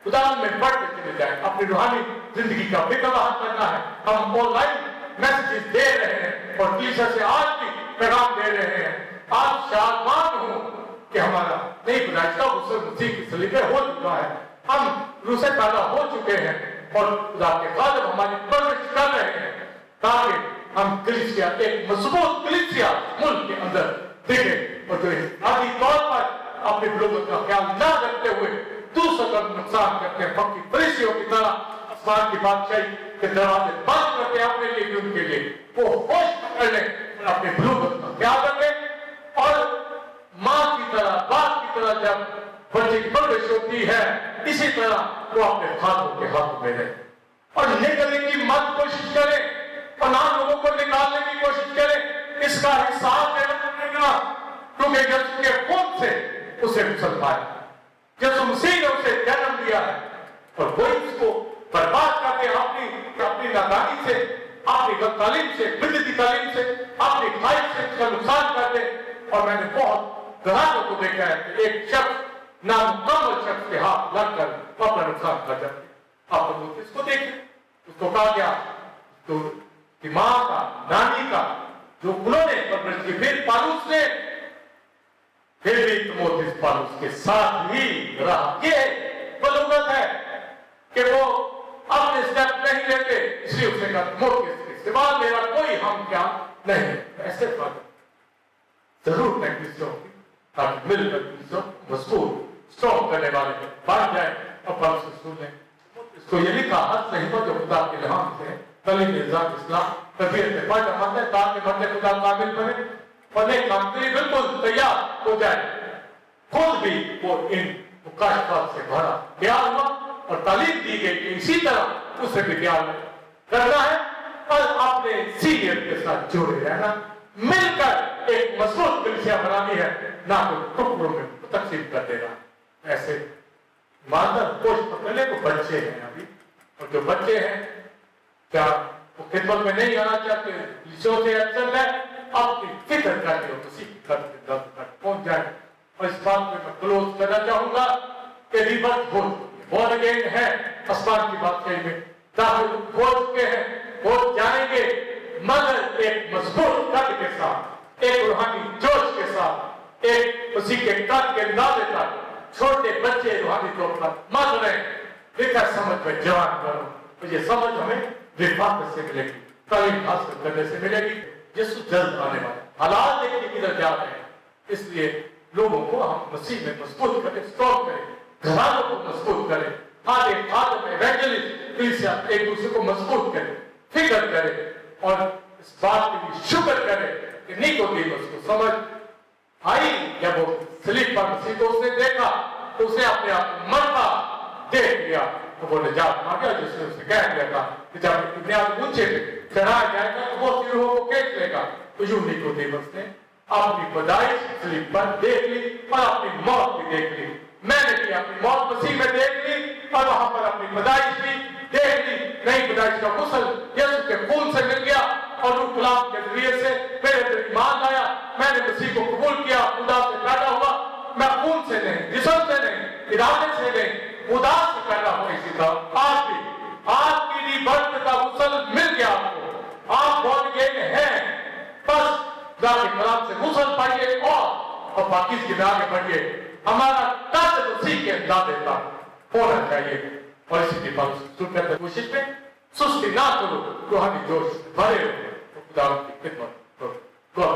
خدا میں بڑھتے چلے جائیں، اپنی روحانی زندگی کا فکر بہت کرنا ہے. ہم آن لائن میسیجز دے رہے ہیں اور کلیسیا سے آج بھی پیغام دے رہے ہیں. آج شادمان ہوں کہ ہمارا نئی پیدائش کا غسل مسیح کی صلیب پہ ہو چکا ہے، ہم روح سے پیدا ہو چکے ہیں اور خدا کے خادم ہماری پرورش کر رہے ہیں تاکہ ہم کلیسیا ایک مضبوط کلیسیا ملک کے اندر دیکھیں اور جو آدھی طور پر اپنی بلوغت کا خیال نہ رکھتے ہوئے دوسروں کا نقصان کرتے ہیں، پکی فریسیوں کی طرح آسمان کی بادشاہی کے دروازے بند کرتے ہیں اپنے لیے ان کے لیے وہ ہوش پکڑ لیں اور اپنی بلوغت کا خیال رکھیں. اور ماں کی طرح باپ کی طرح جب بچے کی پرورش ہوتی ہے اسی طرح وہ اپنے ہاتھوں کے ہاتھوں میں رہے اور نکلنے کی مت کوشش کریں اور نہ لوگوں کو نکالنے کی کوشش کریں. اس کا حساب دینا پڑے گا کیونکہ یسوع کے خون سے اسے غسل پایا، یسوع مسیح نے اسے جنم دیا ہے और कोई उसको बर्बाद करके अपनी नादानी से, अपनी गलत तालीम से, बिदअती तालीम से, अपनी ख्वाहिश से उसका नुकसान कर दे। और मैंने बहुत घरानों को देखा है कि एक शख्स नामुकम्मल शख्स के हाथ लगकर अपना नुकसान कर जाते। आप लोग इसको देखें, उसको कहा गया तो कि माँ का, नानी का जो उन्होंने परवरिश की, फिर पालूस ने फिर भी तिमोथी पालूस के साथ ही रहा। ये बलूगत है कि वो अपने स्टेप नहीं लेते, इसलिए उसने कहा तिमोथी के सिवा मेरा कोई हम क्या नहीं। ऐसे बात जरूर नेगलिजिबल होगी ताकि मिलकर मजबूत स्ट्रॉन्ग करने वाले बन जाए और पालूस से सुन लें। इसको ये लिखा हद नहीं हो जो खुदा के इल्हाम से तलीम इज़्ज़त इस्लाम तबीयत में पढ़ मरने ताकि मरने खुदा काबिल बने और एक काम के लिए बिल्कुल तैयार हो जाए। खुद भी वो इन मुकाशफात से भरा प्यार हुआ और तालीम दी गई कि इसी तरह उसे भी प्यार करना है और अपने सीनियर के साथ जुड़े रहना, मिलकर एक मजबूत कलीसिया बनानी है, ना तो टुकड़ों में तकसीम कर देना। ऐसे मानव कोष पकड़ने को बच्चे हैं अभी, और जो बच्चे हैं क्या वो खिदमत में नहीं आना चाहते, कलीसियों से अक्सर है अपनी फिक्र करके हो किसी पहुंच जाए। और इस बात में मैं क्लोज करना चाहूंगा कि रिबर्थ हो बोर्न अगेन है, आसमान की बात कही में दाखिल हो चुके हैं, हो जाएंगे, मगर एक मजबूत कद के साथ, एक रूहानी जोश के साथ, एक उसी के कद के अंदाजे तक। छोटे बच्चे रूहानी तौर पर मत रहे, लिखा समझ में जवान करो, तो ये समझ हमें विफाक से मिलेगी, तालीम हासिल करने से मिलेगी। यीशु जल्द आने वाला, हालात देखिए किधर जा रहे हैं, इसलिए लोगों को हम मसीह में मजबूत करें, स्ट्रॉन्ग करें, घरानों को मजबूत करें, आगे खादम एवेंजलिस्ट कलीसिया एक दूसरे को मजबूत करें, फिक्र करें और इस बात के लिए शुक्र करें कि निकोदेमुस को समझ आई जब वो सलीब पर मसीह को उसने देखा तो उसने अपने आप को मरता देख लिया तो वो निजात पा गया, जिसने उसे कह दिया था कि जब बुनियाद ऊंचे पे चढ़ाया जाएगा तो वो सिरों को खींच लेगा। तो यूं निकोदेमुस ने अपनी पैदाइश सलीब पर देख ली और अपनी मौत भी देख ली। मैंने भी अपनी मौत मसीह में देख ली और वहां पर अपनी पैदाइश भी देख ली। नई पैदाइश का गुस्ल यीशु के खून से मिल गया और रूह कलाम के जरिए से मेरे अंदर ईमान आया, मैंने मसीह को कबूल किया, खुदा से पैदा हुआ। मैं खून से नहीं, जिस्म से नहीं, इरादे से नहीं, खुदा से पैदा हुआ। इसी तरह आज भी आपकी रीबर्थ का गुस्ल मिल गया आपको, आप बहुत गेन हैं, बस खुदा के कलाम से गुस्ल पाइए और बाकी के आगे बढ़िए। हमारा कद मसीह के अंदाजे का होना चाहिए और इसी के बाद कोशिश में सुस्ती ना करो, रूहानी जोश भरे रहो, खुदा की खिदमत करो।